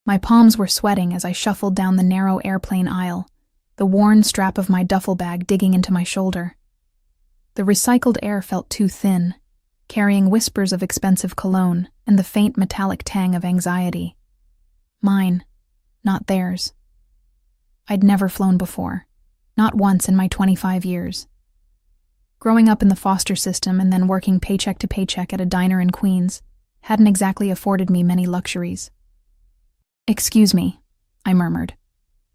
My palms were sweating as I shuffled down the narrow airplane aisle, the worn strap of my duffel bag digging into my shoulder. The recycled air felt too thin, carrying whispers of expensive cologne and the faint metallic tang of anxiety. Mine, not theirs. I'd never flown before, not once in my 25 years. Growing up in the foster system and then working paycheck to paycheck at a diner in Queens hadn't exactly afforded me many luxuries. "Excuse me," I murmured,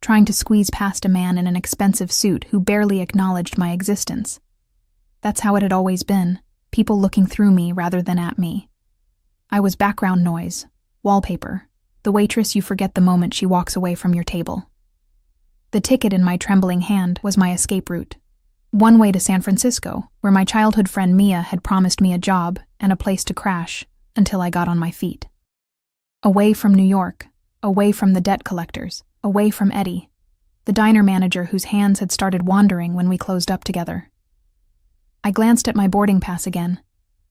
trying to squeeze past a man in an expensive suit who barely acknowledged my existence. That's how it had always been, people looking through me rather than at me. I was background noise, wallpaper, the waitress you forget the moment she walks away from your table. The ticket in my trembling hand was my escape route. One way to San Francisco, where my childhood friend Mia had promised me a job and a place to crash until I got on my feet. Away from New York, away from the debt collectors, away from Eddie, the diner manager whose hands had started wandering when we closed up together. I glanced at my boarding pass again,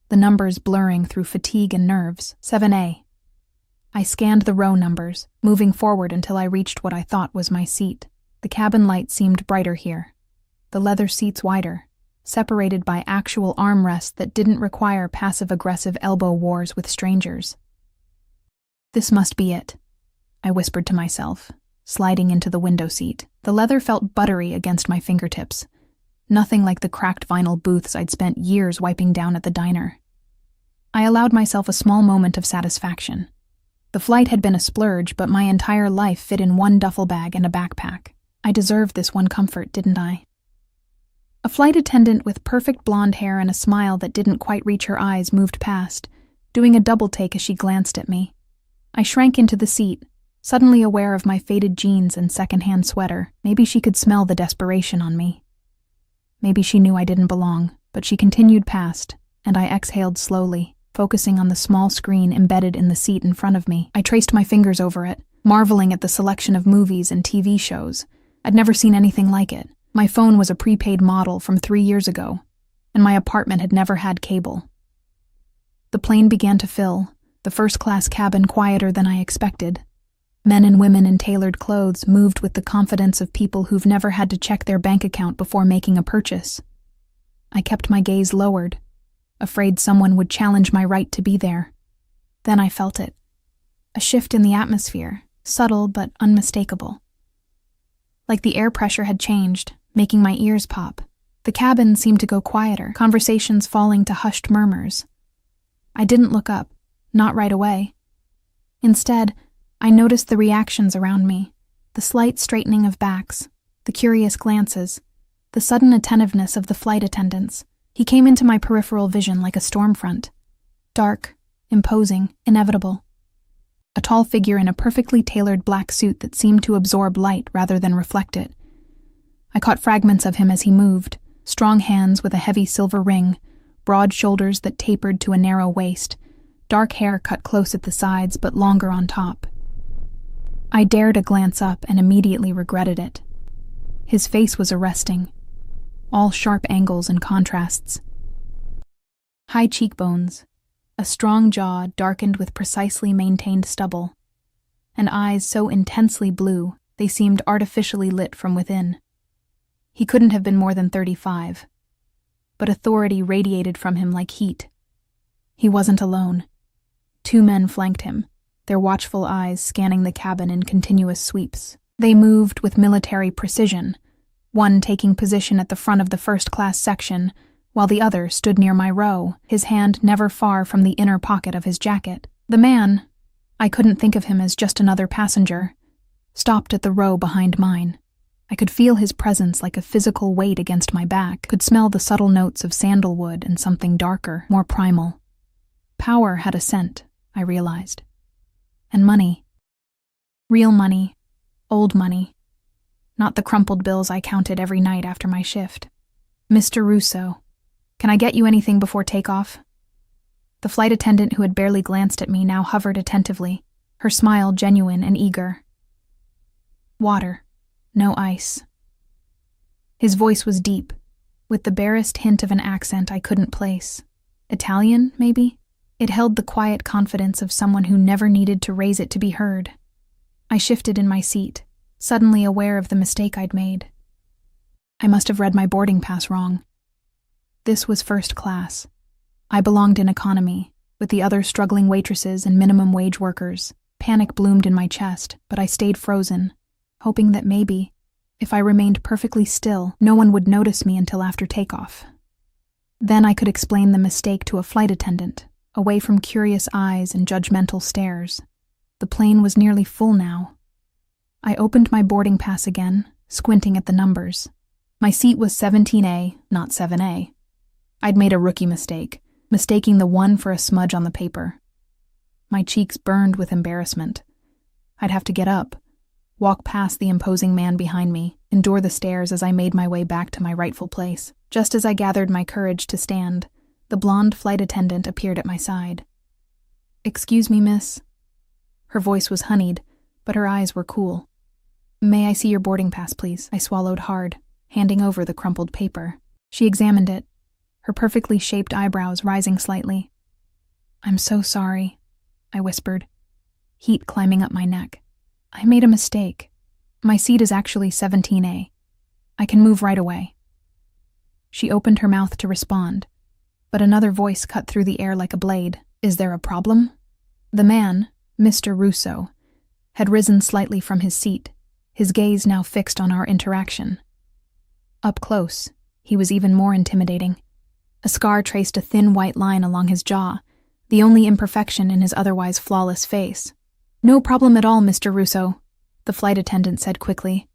the numbers blurring through fatigue and nerves. 7A. I scanned the row numbers, moving forward until I reached what I thought was my seat. The cabin light seemed brighter here, the leather seats wider, separated by actual armrests that didn't require passive-aggressive elbow wars with strangers. This must be it, I whispered to myself, sliding into the window seat. The leather felt buttery against my fingertips, nothing like the cracked vinyl booths I'd spent years wiping down at the diner. I allowed myself a small moment of satisfaction. The flight had been a splurge, but my entire life fit in one duffel bag and a backpack. I deserved this one comfort, didn't I? A flight attendant with perfect blonde hair and a smile that didn't quite reach her eyes moved past, doing a double take as she glanced at me. I shrank into the seat, suddenly aware of my faded jeans and secondhand sweater. Maybe she could smell the desperation on me. Maybe she knew I didn't belong, but she continued past, and I exhaled slowly, focusing on the small screen embedded in the seat in front of me. I traced my fingers over it, marveling at the selection of movies and TV shows. I'd never seen anything like it. My phone was a prepaid model from 3 years ago, and my apartment had never had cable. The plane began to fill, the first-class cabin quieter than I expected. Men and women in tailored clothes moved with the confidence of people who've never had to check their bank account before making a purchase. I kept my gaze lowered, afraid someone would challenge my right to be there. Then I felt it. A shift in the atmosphere, subtle but unmistakable. Like the air pressure had changed, making my ears pop. The cabin seemed to go quieter, conversations falling to hushed murmurs. I didn't look up, not right away. Instead, I noticed the reactions around me, the slight straightening of backs, the curious glances, the sudden attentiveness of the flight attendants. He came into my peripheral vision like a storm front. Dark, imposing, inevitable. A tall figure in a perfectly tailored black suit that seemed to absorb light rather than reflect it. I caught fragments of him as he moved, strong hands with a heavy silver ring, broad shoulders that tapered to a narrow waist, dark hair cut close at the sides but longer on top. I dared a glance up and immediately regretted it. His face was arresting, all sharp angles and contrasts. High cheekbones, a strong jaw darkened with precisely maintained stubble, and eyes so intensely blue they seemed artificially lit from within. He couldn't have been more than 35, but authority radiated from him like heat. He wasn't alone. 2 men flanked him, their watchful eyes scanning the cabin in continuous sweeps. They moved with military precision, one taking position at the front of the first-class section, while the other stood near my row, his hand never far from the inner pocket of his jacket. The man, I couldn't think of him as just another passenger, stopped at the row behind mine. I could feel his presence like a physical weight against my back, could smell the subtle notes of sandalwood and something darker, more primal. Power had a scent, I realized. And money. Real money, old money. Not the crumpled bills I counted every night after my shift. "Mr. Russo, can I get you anything before takeoff?" The flight attendant who had barely glanced at me now hovered attentively, her smile genuine and eager. "Water, no ice." His voice was deep, with the barest hint of an accent I couldn't place. Italian, maybe? It held the quiet confidence of someone who never needed to raise it to be heard. I shifted in my seat, suddenly aware of the mistake I'd made. I must have read my boarding pass wrong. This was first class. I belonged in economy, with the other struggling waitresses and minimum wage workers. Panic bloomed in my chest, but I stayed frozen, hoping that maybe, if I remained perfectly still, no one would notice me until after takeoff. Then I could explain the mistake to a flight attendant, away from curious eyes and judgmental stares. The plane was nearly full now. I opened my boarding pass again, squinting at the numbers. My seat was 17A, not 7A. I'd made a rookie mistake, mistaking the 1 for a smudge on the paper. My cheeks burned with embarrassment. I'd have to get up, walk past the imposing man behind me, endure the stares as I made my way back to my rightful place. Just as I gathered my courage to stand, the blonde flight attendant appeared at my side. "Excuse me, miss." Her voice was honeyed, but her eyes were cool. "May I see your boarding pass, please?" I swallowed hard, handing over the crumpled paper. She examined it, her perfectly shaped eyebrows rising slightly. "I'm so sorry," I whispered, heat climbing up my neck. "I made a mistake. My seat is actually 17A. I can move right away." She opened her mouth to respond, but another voice cut through the air like a blade. "Is there a problem?" The man, Mr. Russo, had risen slightly from his seat, his gaze now fixed on our interaction. Up close, he was even more intimidating. A scar traced a thin white line along his jaw, the only imperfection in his otherwise flawless face. "No problem at all, Mr. Russo," the flight attendant said quickly.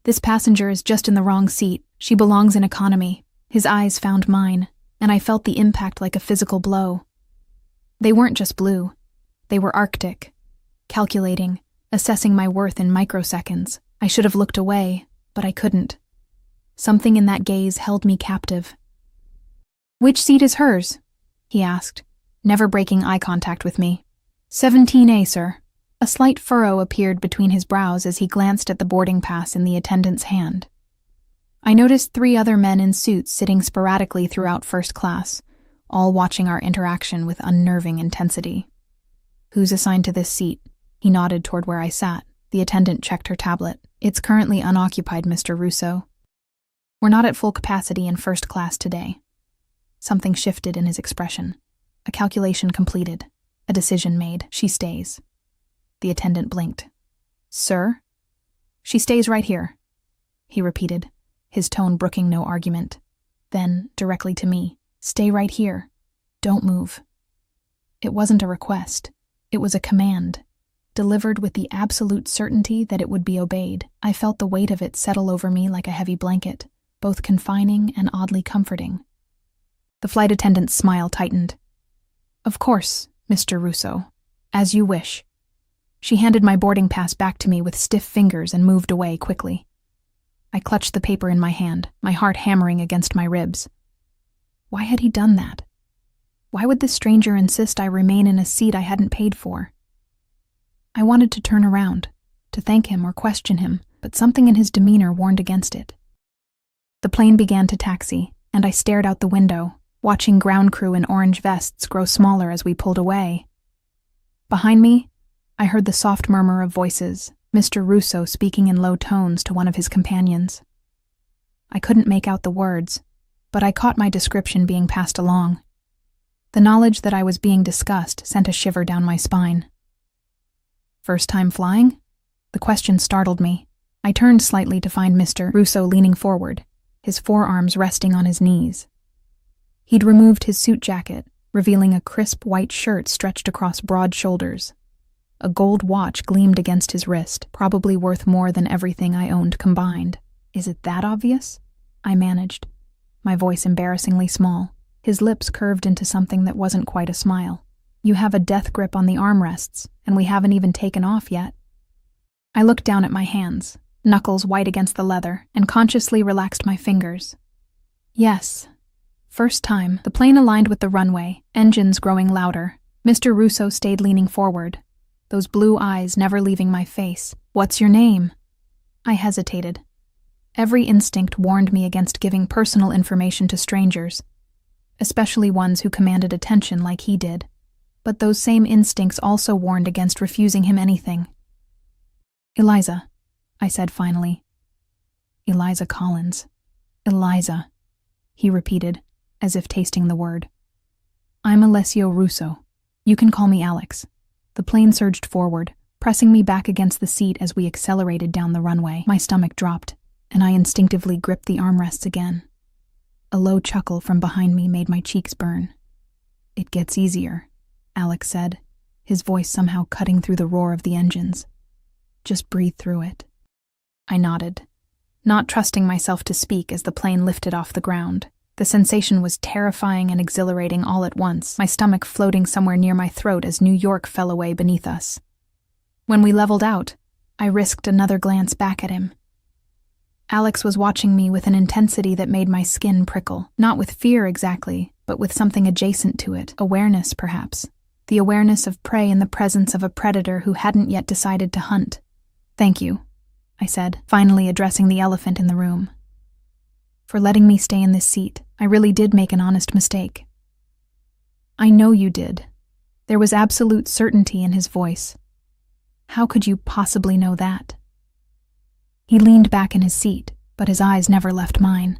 "This passenger is just in the wrong seat. She belongs in economy." His eyes found mine, and I felt the impact like a physical blow. They weren't just blue. They were arctic, calculating, assessing my worth in microseconds. I should have looked away, but I couldn't. Something in that gaze held me captive. "Which seat is hers?" he asked, never breaking eye contact with me. 17A, sir." A slight furrow appeared between his brows as he glanced at the boarding pass in the attendant's hand. I noticed 3 other men in suits sitting sporadically throughout first class, all watching our interaction with unnerving intensity. "Who's assigned to this seat?" He nodded toward where I sat. The attendant checked her tablet. "It's currently unoccupied, Mr. Russo. We're not at full capacity in first class today." Something shifted in his expression. A calculation completed. A decision made. "She stays." The attendant blinked. "Sir?" "She stays right here," he repeated, his tone brooking no argument. Then, directly to me, "Stay right here. Don't move." It wasn't a request. It was a command, delivered with the absolute certainty that it would be obeyed. I felt the weight of it settle over me like a heavy blanket, both confining and oddly comforting. The flight attendant's smile tightened. "Of course, Mr. Russo. As you wish." She handed my boarding pass back to me with stiff fingers and moved away quickly. I clutched the paper in my hand, my heart hammering against my ribs. Why had he done that? Why would this stranger insist I remain in a seat I hadn't paid for? I wanted to turn around, to thank him or question him, but something in his demeanor warned against it. The plane began to taxi, and I stared out the window, watching ground crew in orange vests grow smaller as we pulled away. Behind me, I heard the soft murmur of voices, Mr. Russo speaking in low tones to one of his companions. I couldn't make out the words, but I caught my description being passed along. The knowledge that I was being discussed sent a shiver down my spine. "First time flying?" The question startled me. I turned slightly to find Mr. Russo leaning forward, his forearms resting on his knees. He'd removed his suit jacket, revealing a crisp white shirt stretched across broad shoulders. A gold watch gleamed against his wrist, probably worth more than everything I owned combined. "Is it that obvious?" I managed, my voice embarrassingly small. His lips curved into something that wasn't quite a smile. "You have a death grip on the armrests, and we haven't even taken off yet." I looked down at my hands, knuckles white against the leather, and consciously relaxed my fingers. Yes. First time, the plane aligned with the runway, engines growing louder. Mr. Russo stayed leaning forward, those blue eyes never leaving my face. "What's your name?" I hesitated. Every instinct warned me against giving personal information to strangers, especially ones who commanded attention like he did. But those same instincts also warned against refusing him anything. Eliza, I said finally. Eliza Collins. Eliza, he repeated, as if tasting the word. I'm Alessio Russo. You can call me Alex. The plane surged forward, pressing me back against the seat as we accelerated down the runway. My stomach dropped, and I instinctively gripped the armrests again. A low chuckle from behind me made my cheeks burn. It gets easier, Alex said, his voice somehow cutting through the roar of the engines. Just breathe through it. I nodded, not trusting myself to speak as the plane lifted off the ground. The sensation was terrifying and exhilarating all at once, my stomach floating somewhere near my throat as New York fell away beneath us. When we leveled out, I risked another glance back at him. Alex was watching me with an intensity that made my skin prickle, not with fear exactly, but with something adjacent to it, awareness perhaps. The awareness of prey in the presence of a predator who hadn't yet decided to hunt. Thank you, I said, finally addressing the elephant in the room. For letting me stay in this seat, I really did make an honest mistake. I know you did. There was absolute certainty in his voice. How could you possibly know that? He leaned back in his seat, but his eyes never left mine.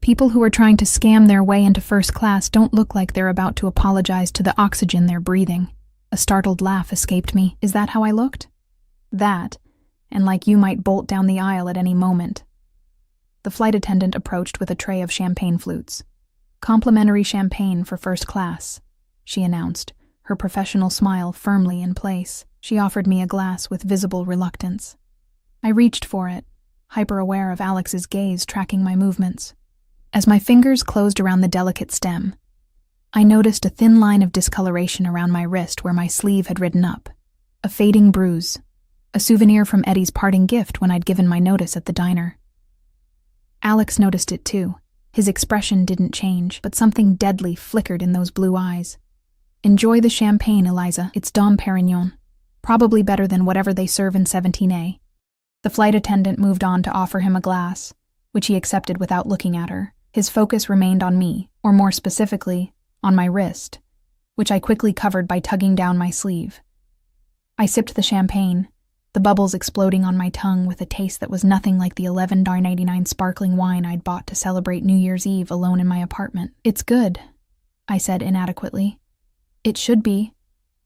People who are trying to scam their way into first class don't look like they're about to apologize to the oxygen they're breathing. A startled laugh escaped me. Is that how I looked? That, and like you might bolt down the aisle at any moment. The flight attendant approached with a tray of champagne flutes. Complimentary champagne for first class, she announced, her professional smile firmly in place. She offered me a glass with visible reluctance. I reached for it, hyper-aware of Alex's gaze tracking my movements. As my fingers closed around the delicate stem, I noticed a thin line of discoloration around my wrist where my sleeve had ridden up. A fading bruise, a souvenir from Eddie's parting gift when I'd given my notice at the diner. Alex noticed it too. His expression didn't change, but something deadly flickered in those blue eyes. Enjoy the champagne, Eliza. It's Dom Perignon. Probably better than whatever they serve in 17A. The flight attendant moved on to offer him a glass, which he accepted without looking at her. His focus remained on me, or more specifically, on my wrist, which I quickly covered by tugging down my sleeve. I sipped the champagne, the bubbles exploding on my tongue with a taste that was nothing like the $11.99 sparkling wine I'd bought to celebrate New Year's Eve alone in my apartment. It's good, I said inadequately. It should be,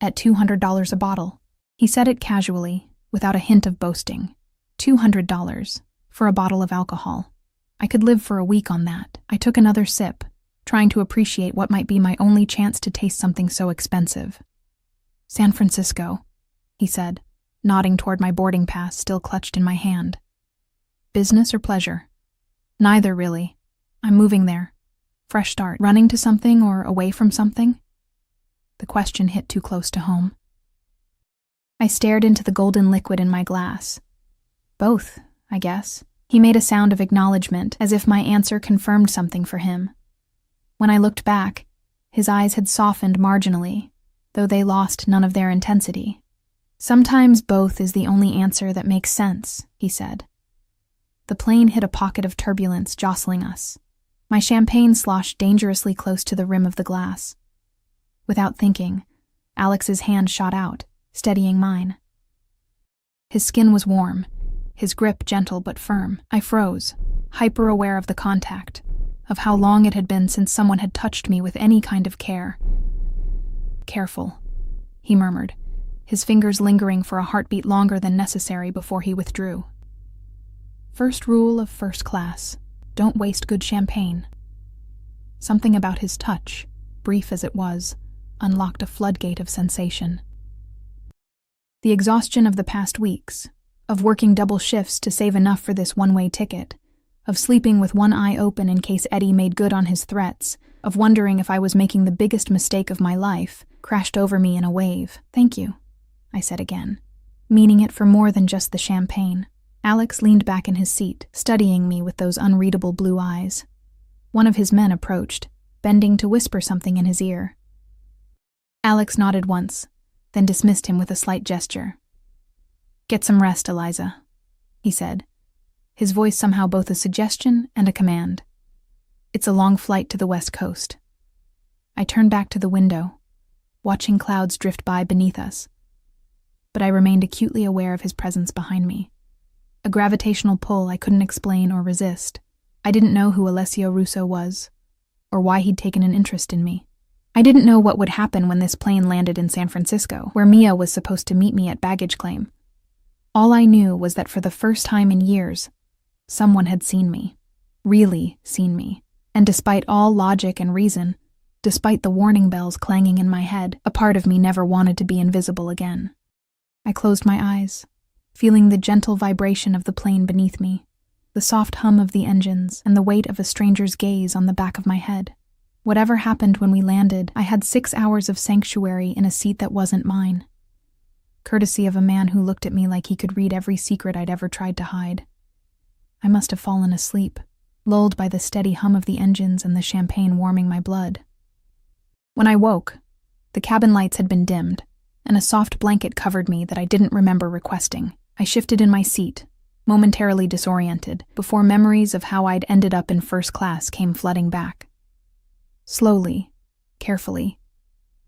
at $200 a bottle. He said it casually, without a hint of boasting. $200 for a bottle of alcohol. I could live for a week on that. I took another sip, trying to appreciate what might be my only chance to taste something so expensive. San Francisco, he said, nodding toward my boarding pass still clutched in my hand. Business or pleasure? Neither, really. I'm moving there. Fresh start. Running to something or away from something? The question hit too close to home. I stared into the golden liquid in my glass. Both, I guess. He made a sound of acknowledgement, as if my answer confirmed something for him. When I looked back, his eyes had softened marginally, though they lost none of their intensity. Sometimes both is the only answer that makes sense, he said. The plane hit a pocket of turbulence jostling us. My champagne sloshed dangerously close to the rim of the glass. Without thinking, Alex's hand shot out, steadying mine. His skin was warm, his grip gentle but firm. I froze, hyper-aware of the contact, of how long it had been since someone had touched me with any kind of care. Careful, he murmured, his fingers lingering for a heartbeat longer than necessary before he withdrew. First rule of first class, don't waste good champagne. Something about his touch, brief as it was, unlocked a floodgate of sensation. The exhaustion of the past weeks, of working double shifts to save enough for this one-way ticket, of sleeping with one eye open in case Eddie made good on his threats, of wondering if I was making the biggest mistake of my life, crashed over me in a wave. Thank you, I said again, meaning it for more than just the champagne. Alex leaned back in his seat, studying me with those unreadable blue eyes. One of his men approached, bending to whisper something in his ear. Alex nodded once, then dismissed him with a slight gesture. Get some rest, Eliza, he said, his voice somehow both a suggestion and a command. It's a long flight to the West Coast. I turned back to the window, watching clouds drift by beneath us. but I remained acutely aware of his presence behind me. A gravitational pull I couldn't explain or resist. I didn't know who Alessio Russo was, or why he'd taken an interest in me. I didn't know what would happen when this plane landed in San Francisco, where Mia was supposed to meet me at baggage claim. All I knew was that for the first time in years, someone had seen me. Really seen me. And despite all logic and reason, despite the warning bells clanging in my head, a part of me never wanted to be invisible again. I closed my eyes, feeling the gentle vibration of the plane beneath me, the soft hum of the engines, and the weight of a stranger's gaze on the back of my head. Whatever happened when we landed, I had 6 hours of sanctuary in a seat that wasn't mine, courtesy of a man who looked at me like he could read every secret I'd ever tried to hide. I must have fallen asleep, lulled by the steady hum of the engines and the champagne warming my blood. When I woke, the cabin lights had been dimmed, and a soft blanket covered me that I didn't remember requesting. I shifted in my seat, momentarily disoriented, before memories of how I'd ended up in first class came flooding back. Slowly, carefully,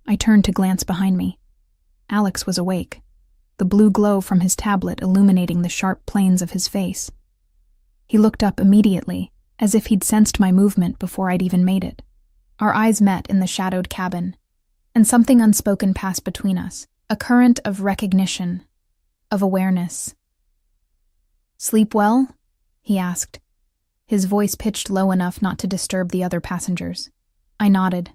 I turned to glance behind me. Alex was awake, the blue glow from his tablet illuminating the sharp planes of his face. He looked up immediately, as if he'd sensed my movement before I'd even made it. Our eyes met in the shadowed cabin, and something unspoken passed between us, a current of recognition, of awareness. "Sleep well?" he asked, his voice pitched low enough not to disturb the other passengers. I nodded,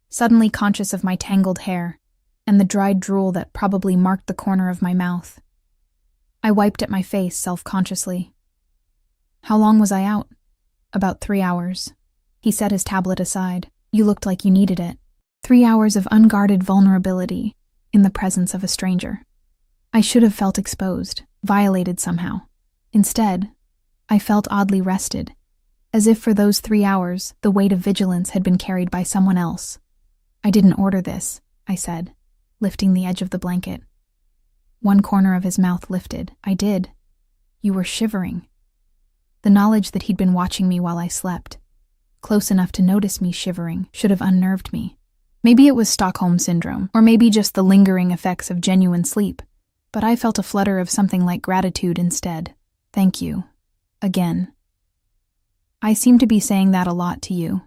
suddenly conscious of my tangled hair and the dried drool that probably marked the corner of my mouth. I wiped at my face self-consciously. "How long was I out?" "About 3 hours." He set his tablet aside. "You looked like you needed it." 3 hours of unguarded vulnerability in the presence of a stranger. I should have felt exposed, violated somehow. Instead, I felt oddly rested, as if for those 3 hours the weight of vigilance had been carried by someone else. "I didn't order this," I said, lifting the edge of the blanket. One corner of his mouth lifted. "I did. You were shivering." The knowledge that he'd been watching me while I slept, close enough to notice me shivering, should have unnerved me. Maybe it was Stockholm Syndrome, or maybe just the lingering effects of genuine sleep, but I felt a flutter of something like gratitude instead. "Thank you. Again. I seem to be saying that a lot to you."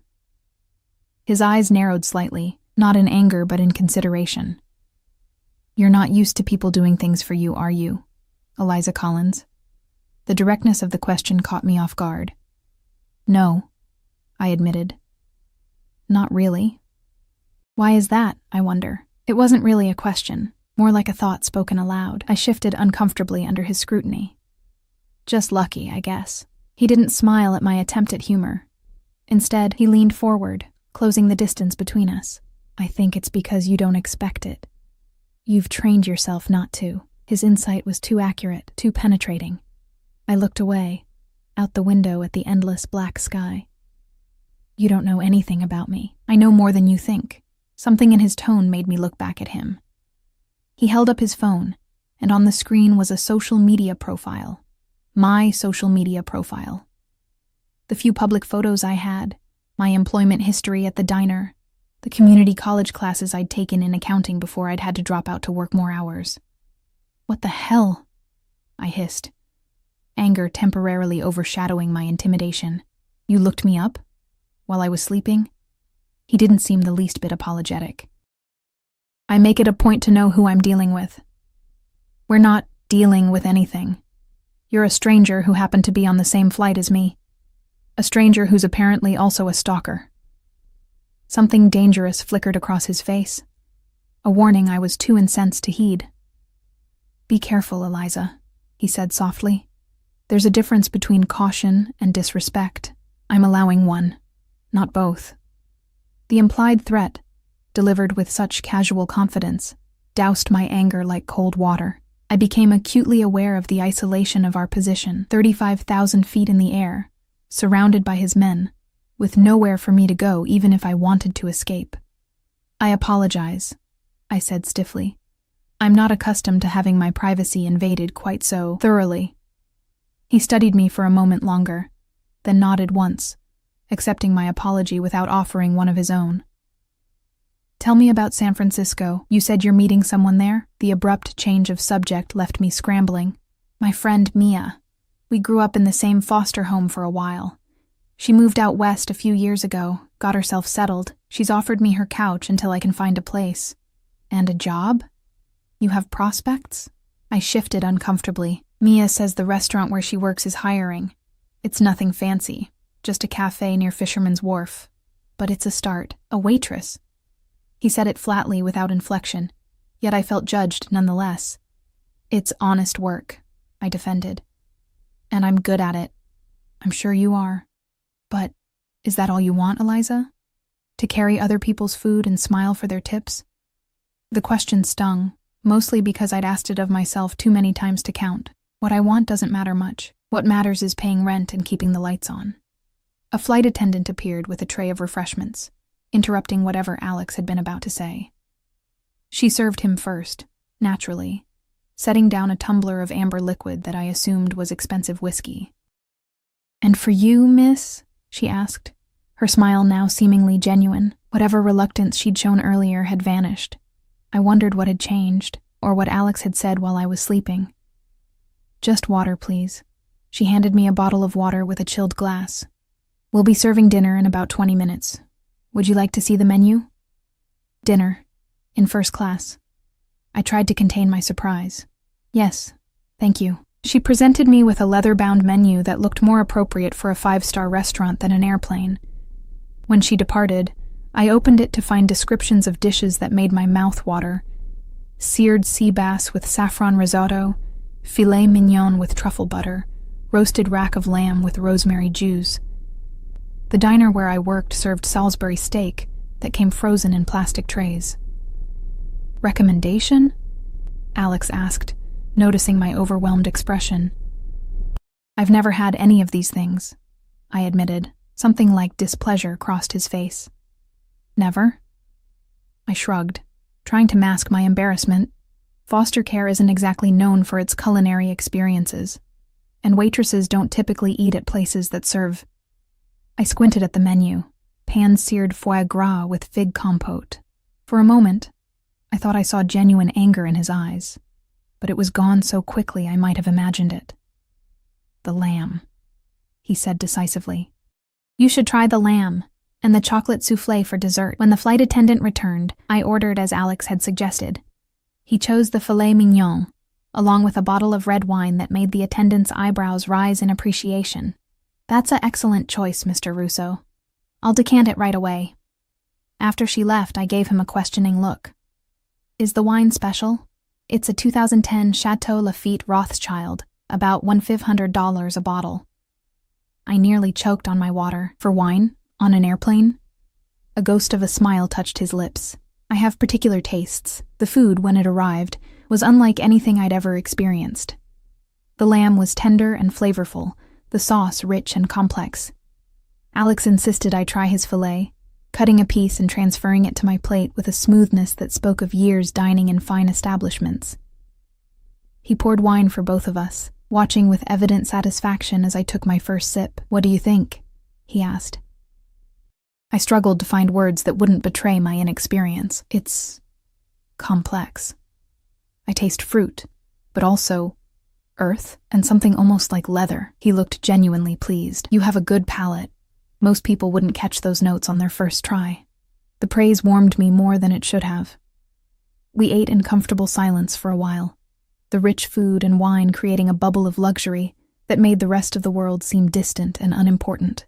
His eyes narrowed slightly, not in anger but in consideration. "You're not used to people doing things for you, are you, Eliza Collins?" The directness of the question caught me off guard. "No," I admitted. "Not really." Why is that, I wonder? It wasn't really a question, more like a thought spoken aloud. I shifted uncomfortably under his scrutiny. "Just lucky, I guess." He didn't smile at my attempt at humor. Instead, he leaned forward, closing the distance between us. "I think it's because you don't expect it. You've trained yourself not to." His insight was too accurate, too penetrating. I looked away, out the window at the endless black sky. "You don't know anything about me. I know more than you think." Something in his tone made me look back at him. He held up his phone, and on the screen was a social media profile. My social media profile. The few public photos I had, my employment history at the diner, the community college classes I'd taken in accounting before I'd had to drop out to work more hours. "What the hell?" I hissed, anger temporarily overshadowing my intimidation. "You looked me up? While I was sleeping?" He didn't seem the least bit apologetic. "I make it a point to know who I'm dealing with." "We're not dealing with anything. You're a stranger who happened to be on the same flight as me. A stranger who's apparently also a stalker." Something dangerous flickered across his face, a warning I was too incensed to heed. "Be careful, Eliza," he said softly. "There's a difference between caution and disrespect. I'm allowing one, not both." The implied threat, delivered with such casual confidence, doused my anger like cold water. I became acutely aware of the isolation of our position, 35,000 feet in the air, surrounded by his men, with nowhere for me to go even if I wanted to escape. "I apologize," I said stiffly. "I'm not accustomed to having my privacy invaded quite so thoroughly." He studied me for a moment longer, then nodded once, accepting my apology without offering one of his own. Tell me about San Francisco. You said you're meeting someone there? The abrupt change of subject left me scrambling. My friend Mia. We grew up in the same foster home for a while. She moved out west a few years ago, got herself settled. She's offered me her couch until I can find a place. And a job? You have prospects? I shifted uncomfortably. Mia says the restaurant where she works is hiring. It's nothing fancy, just a cafe near Fisherman's Wharf. But it's a start. A waitress. He said it flatly without inflection, yet I felt judged nonetheless. It's honest work, I defended. And I'm good at it. I'm sure you are. But is that all you want, Eliza? To carry other people's food and smile for their tips? The question stung, mostly because I'd asked it of myself too many times to count. What I want doesn't matter much. What matters is paying rent and keeping the lights on. A flight attendant appeared with a tray of refreshments, interrupting whatever Alex had been about to say. She served him first, naturally, setting down a tumbler of amber liquid that I assumed was expensive whiskey. "And for you, miss?" she asked, her smile now seemingly genuine. Whatever reluctance she'd shown earlier had vanished. I wondered what had changed, or what Alex had said while I was sleeping. "Just water, please." She handed me a bottle of water with a chilled glass. "We'll be serving dinner in about 20 minutes. Would you like to see the menu?" "Dinner. In first class." I tried to contain my surprise. "Yes, thank you." She presented me with a leather-bound menu that looked more appropriate for a 5-star restaurant than an airplane. When she departed, I opened it to find descriptions of dishes that made my mouth water. Seared sea bass with saffron risotto, filet mignon with truffle butter, roasted rack of lamb with rosemary juice. The diner where I worked served Salisbury steak that came frozen in plastic trays. "Recommendation?" Alex asked, noticing my overwhelmed expression. "I've never had any of these things," I admitted. Something like displeasure crossed his face. "Never?" I shrugged, trying to mask my embarrassment. Foster care isn't exactly known for its culinary experiences, and waitresses don't typically eat at places that serve. I squinted at the menu, pan-seared foie gras with fig compote. For a moment, I thought I saw genuine anger in his eyes, but it was gone so quickly I might have imagined it. "The lamb," he said decisively. "You should try the lamb, and the chocolate soufflé for dessert." When the flight attendant returned, I ordered as Alex had suggested. He chose the filet mignon, along with a bottle of red wine that made the attendant's eyebrows rise in appreciation. "That's an excellent choice, Mr. Russo. I'll decant it right away." After she left, I gave him a questioning look. "Is the wine special?" "It's a 2010 Chateau Lafite Rothschild, about $1,500 a bottle." I nearly choked on my water. "For wine? On an airplane?" A ghost of a smile touched his lips. "I have particular tastes." The food, when it arrived, was unlike anything I'd ever experienced. The lamb was tender and flavorful, the sauce rich and complex. Alex insisted I try his filet, cutting a piece and transferring it to my plate with a smoothness that spoke of years dining in fine establishments. He poured wine for both of us, watching with evident satisfaction as I took my first sip. "What do you think?" he asked. I struggled to find words that wouldn't betray my inexperience. "It's complex. I taste fruit, but also earth and something almost like leather." He looked genuinely pleased. "You have a good palate. Most people wouldn't catch those notes on their first try." The praise warmed me more than it should have. We ate in comfortable silence for a while, the rich food and wine creating a bubble of luxury that made the rest of the world seem distant and unimportant.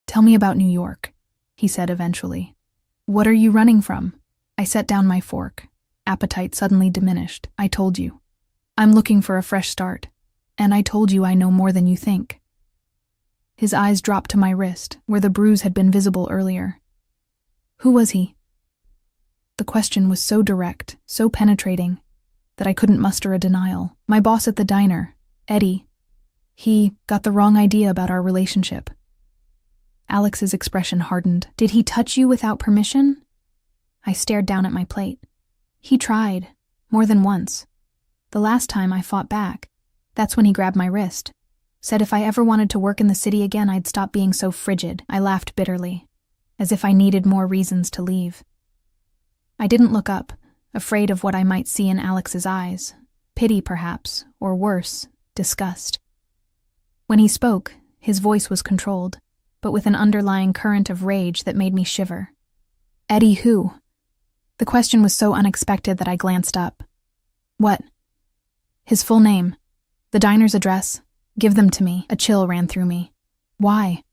"Tell me about New York," he said eventually. "What are you running from?" I set down my fork, appetite suddenly diminished. "I told you. I'm looking for a fresh start, and I told you I know more than you think." His eyes dropped to my wrist, where the bruise had been visible earlier. "Who was he?" The question was so direct, so penetrating, that I couldn't muster a denial. "My boss at the diner, Eddie. He got the wrong idea about our relationship." Alex's expression hardened. "Did he touch you without permission?" I stared down at my plate. "He tried, more than once. The last time I fought back. That's when he grabbed my wrist. Said if I ever wanted to work in the city again, I'd stop being so frigid." I laughed bitterly, as if I needed more reasons to leave. I didn't look up, afraid of what I might see in Alex's eyes. Pity, perhaps, or worse, disgust. When he spoke, his voice was controlled, but with an underlying current of rage that made me shiver. Eddie who? The question was so unexpected that I glanced up. What? His full name. The diner's address. Give them to me. A chill ran through me. Why?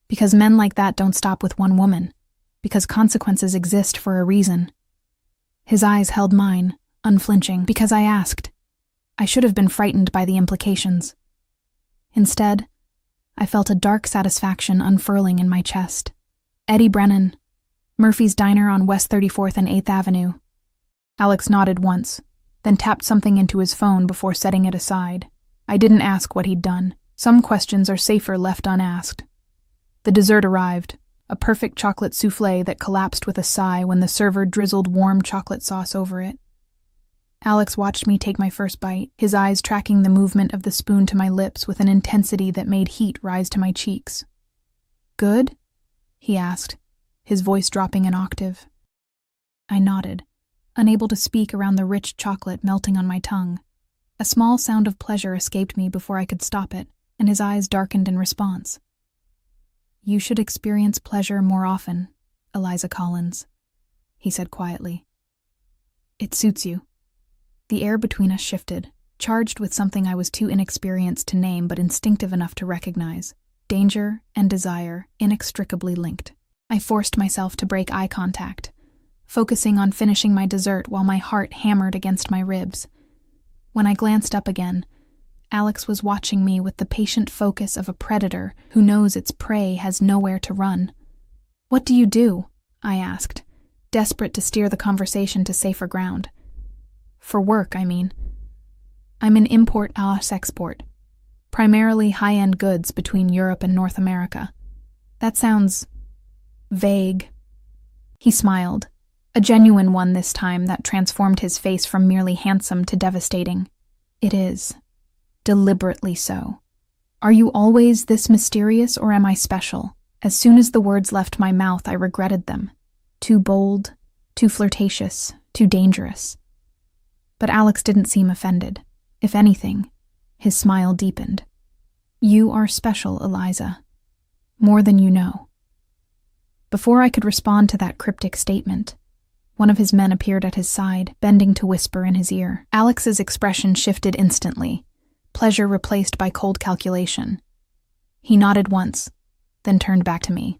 Because men like that don't stop with one woman. Because consequences exist for a reason. His eyes held mine, unflinching, because I asked. I should have been frightened by the implications. Instead, I felt a dark satisfaction unfurling in my chest. Eddie Brennan, Murphy's Diner on West 34th and 8th Avenue. Alex nodded once, then tapped something into his phone before setting it aside. I didn't ask what he'd done. Some questions are safer left unasked. The dessert arrived, a perfect chocolate soufflé that collapsed with a sigh when the server drizzled warm chocolate sauce over it. Alex watched me take my first bite, his eyes tracking the movement of the spoon to my lips with an intensity that made heat rise to my cheeks. Good? He asked, his voice dropping an octave. I nodded, unable to speak around the rich chocolate melting on my tongue. A small sound of pleasure escaped me before I could stop it, and his eyes darkened in response. You should experience pleasure more often, Eliza Collins, he said quietly. It suits you. The air between us shifted, charged with something I was too inexperienced to name but instinctive enough to recognize. Danger and desire inextricably linked. I forced myself to break eye contact, focusing on finishing my dessert while my heart hammered against my ribs. When I glanced up again, Alex was watching me with the patient focus of a predator who knows its prey has nowhere to run. What do you do? I asked, desperate to steer the conversation to safer ground. For work, I mean. I'm an import-export, primarily high-end goods between Europe and North America. That sounds vague. He smiled, a genuine one this time that transformed his face from merely handsome to devastating. It is. Deliberately so. Are you always this mysterious, or am I special? As soon as the words left my mouth, I regretted them. Too bold, too flirtatious, too dangerous. But Alex didn't seem offended. If anything, his smile deepened. You are special, Eliza. More than you know. Before I could respond to that cryptic statement, one of his men appeared at his side, bending to whisper in his ear. Alex's expression shifted instantly, pleasure replaced by cold calculation. He nodded once, then turned back to me.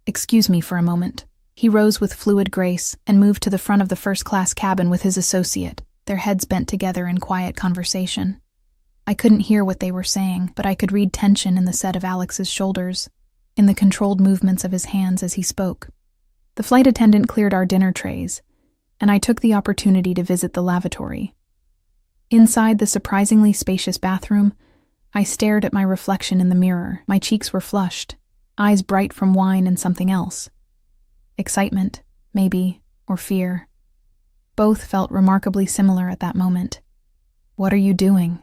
Excuse me for a moment. He rose with fluid grace and moved to the front of the first-class cabin with his associate, their heads bent together in quiet conversation. I couldn't hear what they were saying, but I could read tension in the set of Alex's shoulders, in the controlled movements of his hands as he spoke. The flight attendant cleared our dinner trays, and I took the opportunity to visit the lavatory. Inside the surprisingly spacious bathroom, I stared at my reflection in the mirror. My cheeks were flushed, eyes bright from wine and something else. Excitement, maybe, or fear. Both felt remarkably similar at that moment. What are you doing?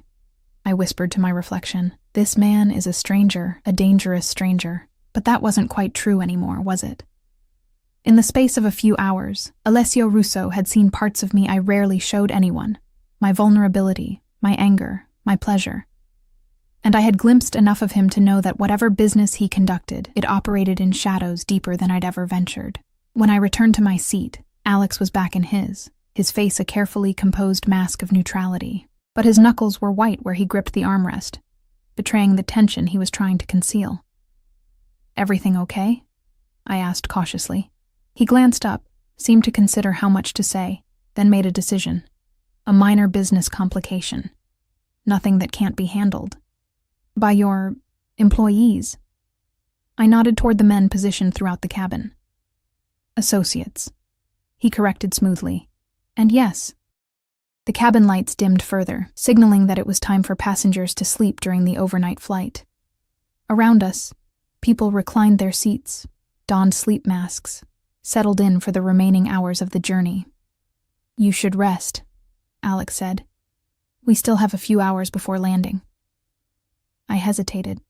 I whispered to my reflection. This man is a stranger, a dangerous stranger. But that wasn't quite true anymore, was it? In the space of a few hours, Alessio Russo had seen parts of me I rarely showed anyone. My vulnerability, my anger, my pleasure. And I had glimpsed enough of him to know that whatever business he conducted, it operated in shadows deeper than I'd ever ventured. When I returned to my seat, Alex was back in his face a carefully composed mask of neutrality. But his knuckles were white where he gripped the armrest, betraying the tension he was trying to conceal. Everything okay? I asked cautiously. He glanced up, seemed to consider how much to say, then made a decision. A minor business complication. Nothing that can't be handled. By your employees. I nodded toward the men positioned throughout the cabin. Associates. He corrected smoothly. And yes. The cabin lights dimmed further, signaling that it was time for passengers to sleep during the overnight flight. Around us, people reclined their seats, donned sleep masks, settled in for the remaining hours of the journey. You should rest, Alex said. We still have a few hours before landing. I hesitated.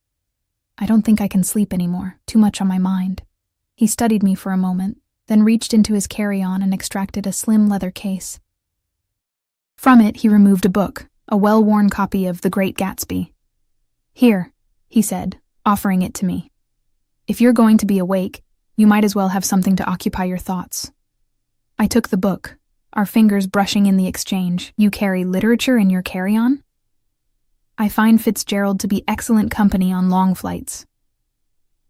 I don't think I can sleep anymore, too much on my mind. He studied me for a moment, then reached into his carry-on and extracted a slim leather case. From it, he removed a book, a well-worn copy of The Great Gatsby. "Here," he said, offering it to me. "If you're going to be awake, you might as well have something to occupy your thoughts." I took the book, our fingers brushing in the exchange. "You carry literature in your carry-on?" "I find Fitzgerald to be excellent company on long flights."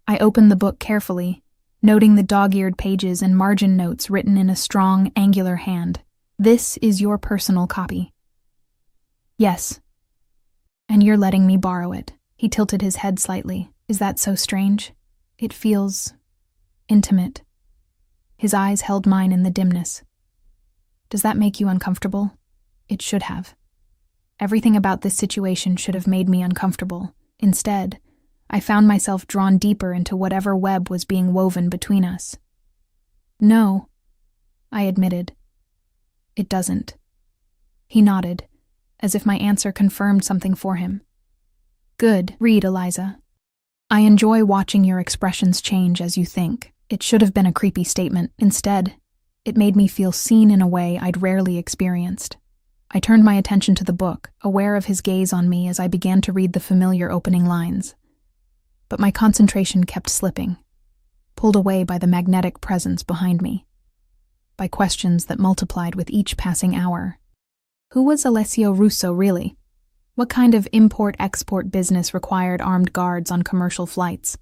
I opened the book carefully, noting the dog-eared pages and margin notes written in a strong, angular hand. "This is your personal copy." "Yes. And you're letting me borrow it." He tilted his head slightly. "Is that so strange? It feels intimate." His eyes held mine in the dimness. "Does that make you uncomfortable?" It should have. Everything about this situation should have made me uncomfortable. Instead, I found myself drawn deeper into whatever web was being woven between us. "No," I admitted. "It doesn't." He nodded, as if my answer confirmed something for him. "Good. Read, Eliza. I enjoy watching your expressions change as you think." It should have been a creepy statement. Instead, it made me feel seen in a way I'd rarely experienced. I turned my attention to the book, aware of his gaze on me as I began to read the familiar opening lines. But my concentration kept slipping, pulled away by the magnetic presence behind me, by questions that multiplied with each passing hour. Who was Alessio Russo, really? What kind of import-export business required armed guards on commercial flights?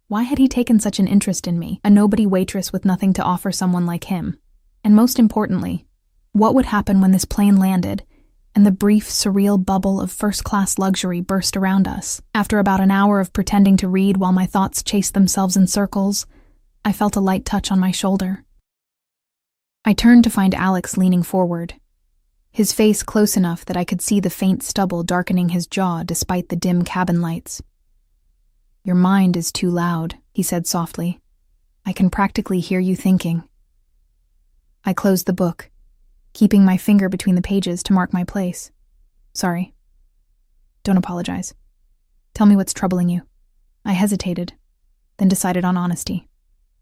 Why had he taken such an interest in me, a nobody waitress with nothing to offer someone like him? And most importantly, what would happen when this plane landed and the brief, surreal bubble of first-class luxury burst around us? After about an hour of pretending to read while my thoughts chased themselves in circles, I felt a light touch on my shoulder. I turned to find Alex leaning forward, his face close enough that I could see the faint stubble darkening his jaw despite the dim cabin lights. "Your mind is too loud," he said softly. "I can practically hear you thinking." I closed the book, keeping my finger between the pages to mark my place. "Sorry. Don't apologize. Tell me what's troubling you." I hesitated, then decided on honesty.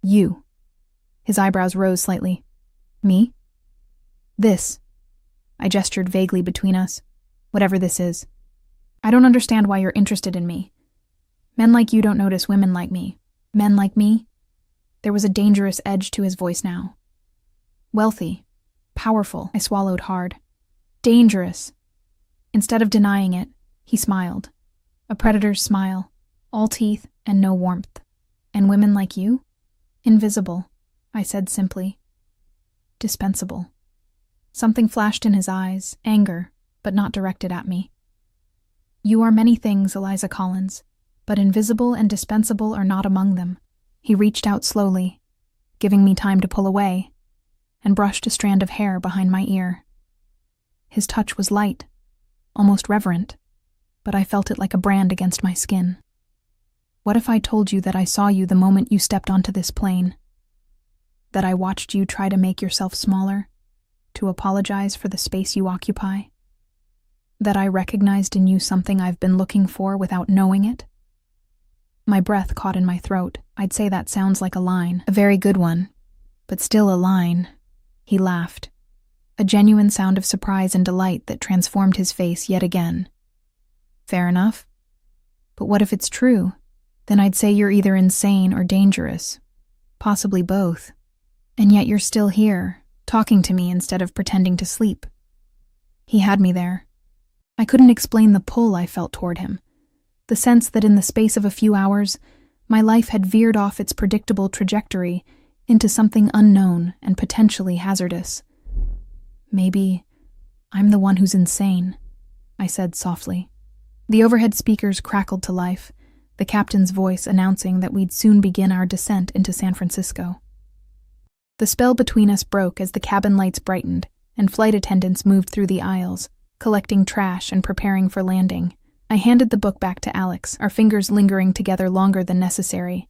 "You." His eyebrows rose slightly. "Me?" "This." I gestured vaguely between us. "Whatever this is. I don't understand why you're interested in me. Men like you don't notice women like me. Men like me?" There was a dangerous edge to his voice now. "Wealthy. Powerful." I swallowed hard. "Dangerous." Instead of denying it, he smiled. A predator's smile. All teeth and no warmth. "And women like you?" "Invisible," I said simply. "Dispensable." Something flashed in his eyes, anger, but not directed at me. "You are many things, Eliza Collins, but invisible and dispensable are not among them." He reached out slowly, giving me time to pull away, and brushed a strand of hair behind my ear. His touch was light, almost reverent, but I felt it like a brand against my skin. "What if I told you that I saw you the moment you stepped onto this plane? That I watched you try to make yourself smaller, to apologize for the space you occupy? That I recognized in you something I've been looking for without knowing it?" My breath caught in my throat. I'd say that sounds like a line, a very good one, but still a line. He laughed, a genuine sound of surprise and delight that transformed his face yet again. "Fair enough. But what if it's true? Then I'd say you're either insane or dangerous. Possibly both. And yet you're still here, talking to me instead of pretending to sleep." He had me there. I couldn't explain the pull I felt toward him, the sense that in the space of a few hours, my life had veered off its predictable trajectory into something unknown and potentially hazardous. "Maybe I'm the one who's insane," I said softly. The overhead speakers crackled to life, the captain's voice announcing that we'd soon begin our descent into San Francisco. The spell between us broke as the cabin lights brightened and flight attendants moved through the aisles, collecting trash and preparing for landing. I handed the book back to Alex, our fingers lingering together longer than necessary.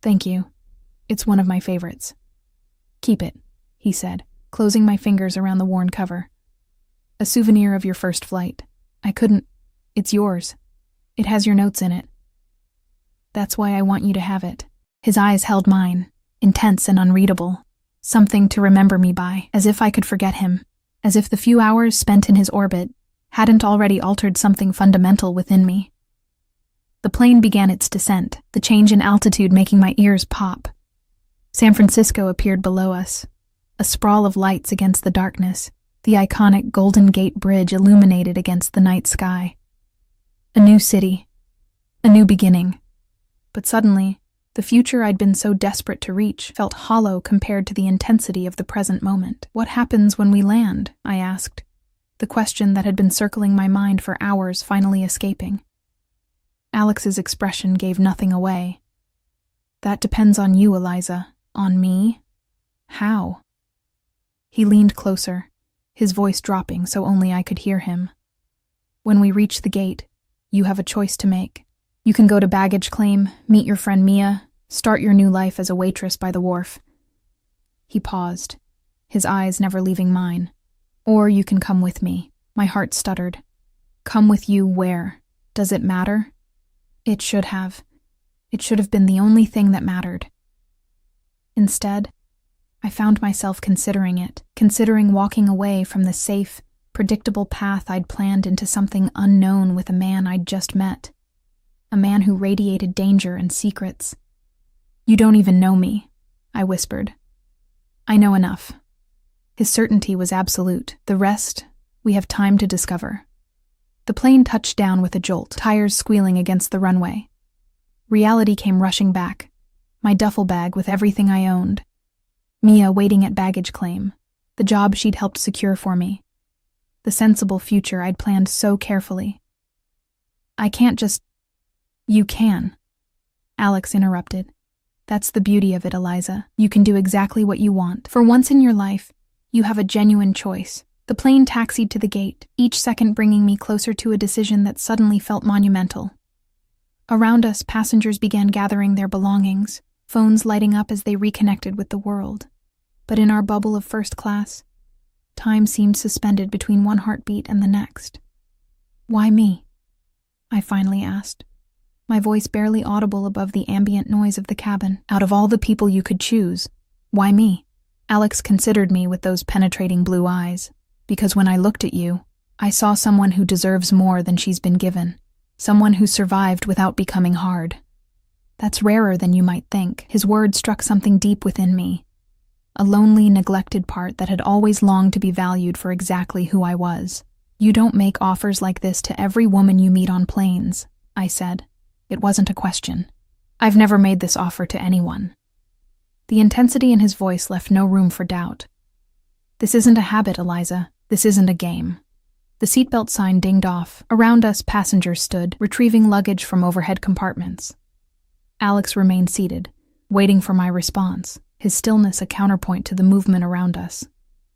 "Thank you. It's one of my favorites." "Keep it," he said, closing my fingers around the worn cover. "A souvenir of your first flight. I couldn't. It's yours. It has your notes in it. That's why I want you to have it." His eyes held mine, intense and unreadable. something to remember me by, as if I could forget him, as if the few hours spent in his orbit hadn't already altered something fundamental within me. The plane began its descent, the change in altitude making my ears pop. San Francisco appeared below us, a sprawl of lights against the darkness, the iconic Golden Gate Bridge illuminated against the night sky. A new city, a new beginning. But suddenly, the future I'd been so desperate to reach felt hollow compared to the intensity of the present moment. What happens when we land? I asked, the question that had been circling my mind for hours finally escaping. Alex's expression gave nothing away. That depends on you, Eliza. On me? How? He leaned closer, his voice dropping so only I could hear him. When we reach the gate, you have a choice to make. You can go to baggage claim, meet your friend Mia, start your new life as a waitress by the wharf. He paused, his eyes never leaving mine. Or you can come with me. My heart stuttered. Come with you where? Does it matter? It should have. It should have been the only thing that mattered. Instead, I found myself considering it, considering walking away from the safe, predictable path I'd planned into something unknown with a man I'd just met. A man who radiated danger and secrets. You don't even know me, I whispered. I know enough. His certainty was absolute. The rest, we have time to discover. The plane touched down with a jolt, tires squealing against the runway. Reality came rushing back, my duffel bag with everything I owned. Mia waiting at baggage claim, the job she'd helped secure for me. The sensible future I'd planned so carefully. I can't just... You can. Alex interrupted. That's the beauty of it, Eliza. You can do exactly what you want. For once in your life, you have a genuine choice. The plane taxied to the gate, each second bringing me closer to a decision that suddenly felt monumental. Around us, passengers began gathering their belongings, phones lighting up as they reconnected with the world. But in our bubble of first class, time seemed suspended between one heartbeat and the next. Why me? I finally asked, my voice barely audible above the ambient noise of the cabin. Out of all the people you could choose, why me? Alex considered me with those penetrating blue eyes. Because when I looked at you, I saw someone who deserves more than she's been given. Someone who survived without becoming hard. That's rarer than you might think. His words struck something deep within me. A lonely, neglected part that had always longed to be valued for exactly who I was. You don't make offers like this to every woman you meet on planes, I said. It wasn't a question. I've never made this offer to anyone. The intensity in his voice left no room for doubt. This isn't a habit, Eliza. This isn't a game. The seatbelt sign dinged off. Around us, passengers stood, retrieving luggage from overhead compartments. Alex remained seated, waiting for my response, his stillness a counterpoint to the movement around us.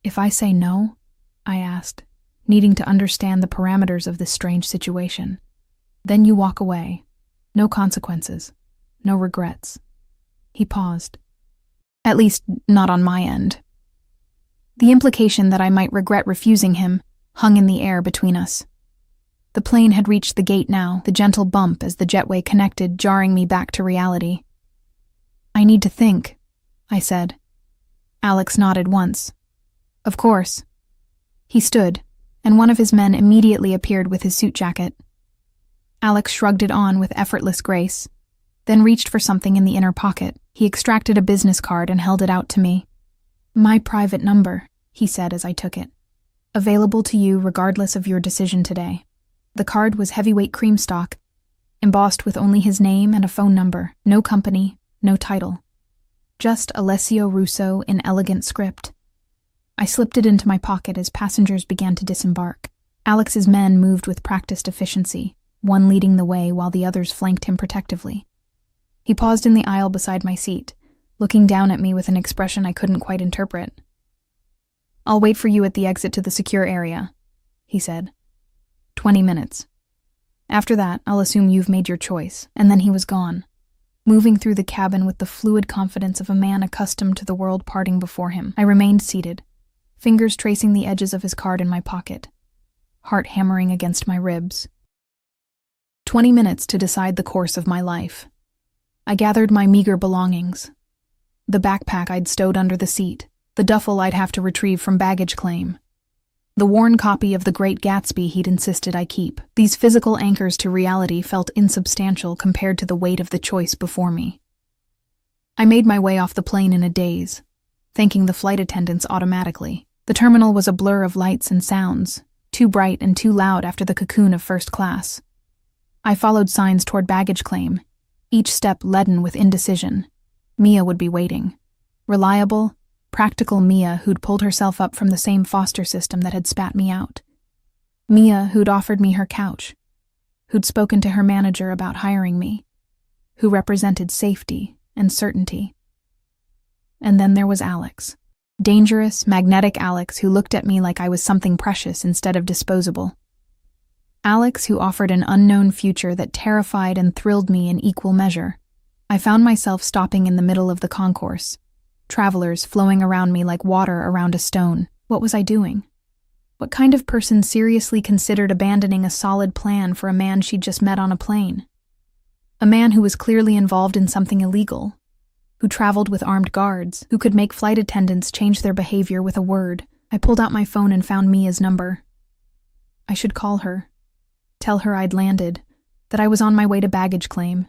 If I say no? I asked, needing to understand the parameters of this strange situation. Then you walk away. No consequences. No regrets. He paused. At least, not on my end. The implication that I might regret refusing him hung in the air between us. The plane had reached the gate now, the gentle bump as the jetway connected, jarring me back to reality. I need to think, I said. Alex nodded once. Of course. He stood, and one of his men immediately appeared with his suit jacket. Alex shrugged it on with effortless grace, then reached for something in the inner pocket. He extracted a business card and held it out to me. My private number, he said as I took it. Available to you regardless of your decision today. The card was heavyweight cream stock, embossed with only his name and a phone number. No company, no title. Just Alessio Russo in elegant script. I slipped it into my pocket as passengers began to disembark. Alex's men moved with practiced efficiency, one leading the way while the others flanked him protectively. He paused in the aisle beside my seat, looking down at me with an expression I couldn't quite interpret. I'll wait for you at the exit to the secure area, he said. 20 minutes. After that, I'll assume you've made your choice. And then he was gone, moving through the cabin with the fluid confidence of a man accustomed to the world parting before him. I remained seated, fingers tracing the edges of his card in my pocket, heart hammering against my ribs. 20 minutes to decide the course of my life. I gathered my meager belongings. The backpack I'd stowed under the seat, the duffel I'd have to retrieve from baggage claim, the worn copy of The Great Gatsby he'd insisted I keep. These physical anchors to reality felt insubstantial compared to the weight of the choice before me. I made my way off the plane in a daze, thanking the flight attendants automatically. The terminal was a blur of lights and sounds, too bright and too loud after the cocoon of first class. I followed signs toward baggage claim, each step leaden with indecision. Mia would be waiting. Reliable, practical Mia who'd pulled herself up from the same foster system that had spat me out. Mia who'd offered me her couch, who'd spoken to her manager about hiring me, who represented safety and certainty. And then there was Alex. Dangerous, magnetic Alex who looked at me like I was something precious instead of disposable. Alex who offered an unknown future that terrified and thrilled me in equal measure. I found myself stopping in the middle of the concourse, travelers flowing around me like water around a stone. What was I doing? What kind of person seriously considered abandoning a solid plan for a man she'd just met on a plane? A man who was clearly involved in something illegal, who traveled with armed guards, who could make flight attendants change their behavior with a word. I pulled out my phone and found Mia's number. I should call her, tell her I'd landed, that I was on my way to baggage claim,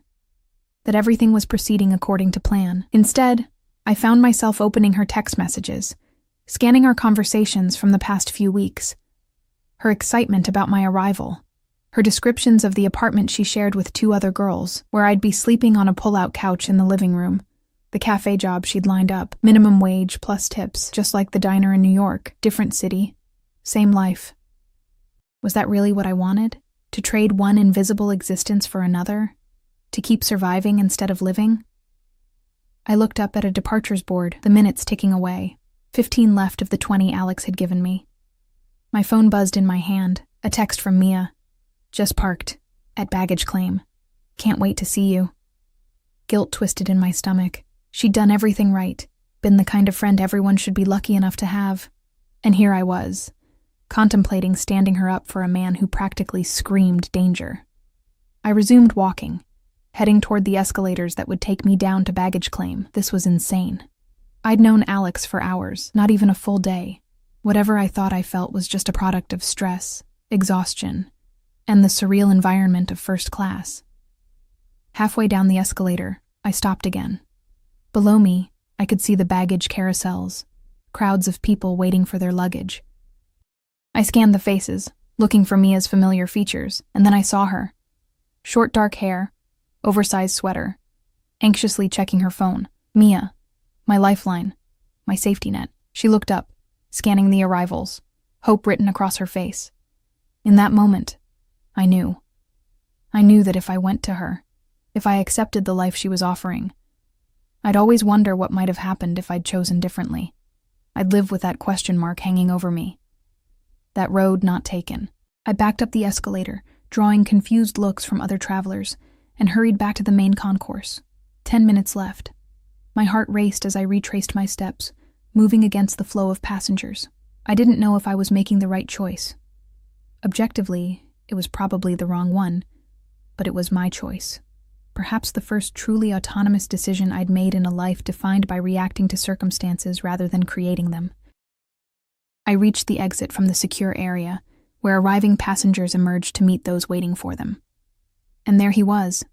that everything was proceeding according to plan. Instead, I found myself opening her text messages, scanning our conversations from the past few weeks. Her excitement about my arrival, her descriptions of the apartment she shared with 2 other girls, where I'd be sleeping on a pull-out couch in the living room, the cafe job she'd lined up, minimum wage plus tips, just like the diner in New York, different city, same life. Was that really what I wanted? To trade one invisible existence for another? To keep surviving instead of living? I looked up at a departures board, the minutes ticking away, 15 left of the 20 Alex had given me. My phone buzzed in my hand, a text from Mia. Just parked, at baggage claim. Can't wait to see you. Guilt twisted in my stomach. She'd done everything right, been the kind of friend everyone should be lucky enough to have. And here I was, contemplating standing her up for a man who practically screamed danger. I resumed walking, heading toward the escalators that would take me down to baggage claim. This was insane. I'd known Alex for hours, not even a full day. Whatever I thought I felt was just a product of stress, exhaustion, and the surreal environment of first class. Halfway down the escalator, I stopped again. Below me, I could see the baggage carousels, crowds of people waiting for their luggage. I scanned the faces, looking for Mia's familiar features, and then I saw her. Short dark hair, oversized sweater, anxiously checking her phone. Mia, my lifeline, my safety net. She looked up, scanning the arrivals, hope written across her face. In that moment, I knew. I knew that if I went to her, if I accepted the life she was offering, I'd always wonder what might have happened if I'd chosen differently. I'd live with that question mark hanging over me. That road not taken. I backed up the escalator, drawing confused looks from other travelers, and hurried back to the main concourse. 10 minutes left. My heart raced as I retraced my steps, moving against the flow of passengers. I didn't know if I was making the right choice. Objectively, it was probably the wrong one, but it was my choice. Perhaps the first truly autonomous decision I'd made in a life defined by reacting to circumstances rather than creating them. I reached the exit from the secure area, where arriving passengers emerged to meet those waiting for them. And there he was,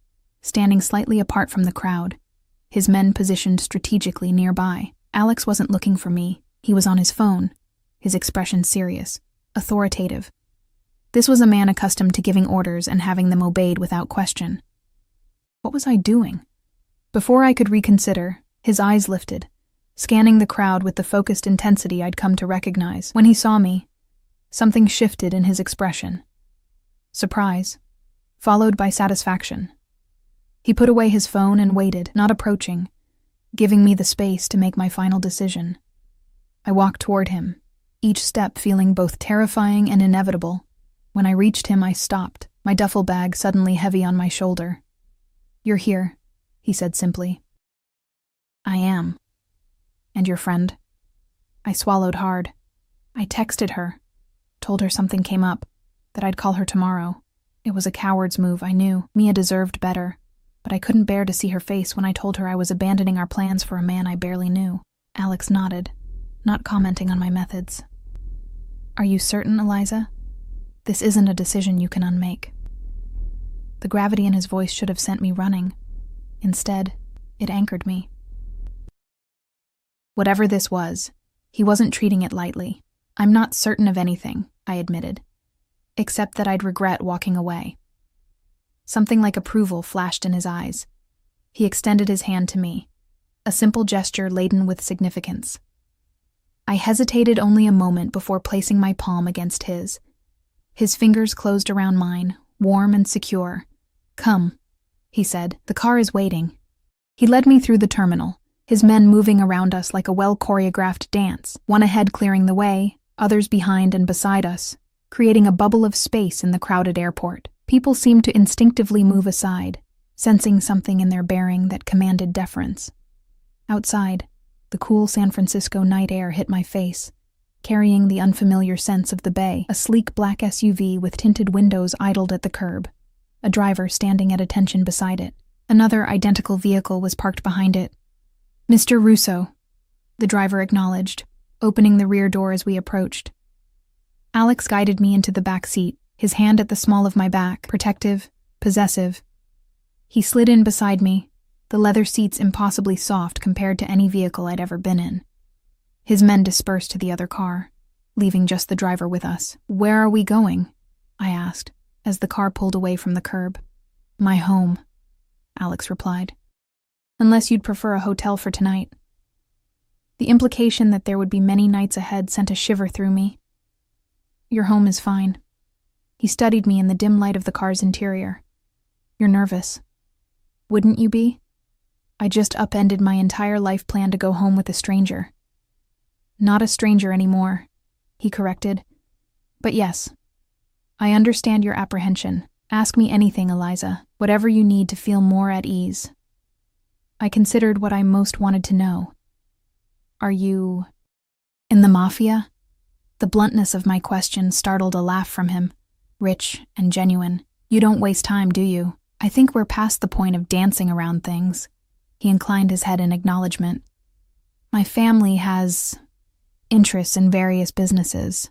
standing slightly apart from the crowd, his men positioned strategically nearby. Alex wasn't looking for me. He was on his phone, his expression serious, authoritative. This was a man accustomed to giving orders and having them obeyed without question. What was I doing? Before I could reconsider, his eyes lifted, scanning the crowd with the focused intensity I'd come to recognize. When he saw me, something shifted in his expression. Surprise, followed by satisfaction. He put away his phone and waited, not approaching, giving me the space to make my final decision. I walked toward him, each step feeling both terrifying and inevitable. When I reached him, I stopped, my duffel bag suddenly heavy on my shoulder. "You're here," he said simply. "I am. And your friend?" I swallowed hard. I texted her, told her something came up, that I'd call her tomorrow. It was a coward's move, I knew. Mia deserved better, but I couldn't bear to see her face when I told her I was abandoning our plans for a man I barely knew. Alex nodded, not commenting on my methods. Are you certain, Eliza? This isn't a decision you can unmake. The gravity in his voice should have sent me running. Instead, it anchored me. Whatever this was, he wasn't treating it lightly. I'm not certain of anything, I admitted, except that I'd regret walking away. Something like approval flashed in his eyes. He extended his hand to me, a simple gesture laden with significance. I hesitated only a moment before placing my palm against his. His fingers closed around mine, warm and secure. "Come," he said, "the car is waiting." He led me through the terminal, his men moving around us like a well-choreographed dance, one ahead clearing the way, others behind and beside us, creating a bubble of space in the crowded airport. People seemed to instinctively move aside, sensing something in their bearing that commanded deference. Outside, the cool San Francisco night air hit my face, carrying the unfamiliar sense of the bay. A sleek black SUV with tinted windows idled at the curb, a driver standing at attention beside it. Another identical vehicle was parked behind it. "Mr. Russo," the driver acknowledged, opening the rear door as we approached. Alex guided me into the back seat, his hand at the small of my back, protective, possessive. He slid in beside me, the leather seats impossibly soft compared to any vehicle I'd ever been in. His men dispersed to the other car, leaving just the driver with us. "Where are we going?" I asked, as the car pulled away from the curb. "My home," Alex replied. "Unless you'd prefer a hotel for tonight." The implication that there would be many nights ahead sent a shiver through me. "Your home is fine." He studied me in the dim light of the car's interior. "You're nervous. Wouldn't you be? I just upended my entire life plan to go home with a stranger." "Not a stranger anymore," he corrected. "But yes, I understand your apprehension. Ask me anything, Eliza, whatever you need to feel more at ease." I considered what I most wanted to know. "Are you in the Mafia?" The bluntness of my question startled a laugh from him, rich and genuine. "You don't waste time, do you? I think we're past the point of dancing around things." He inclined his head in acknowledgement. "My family has interests in various businesses,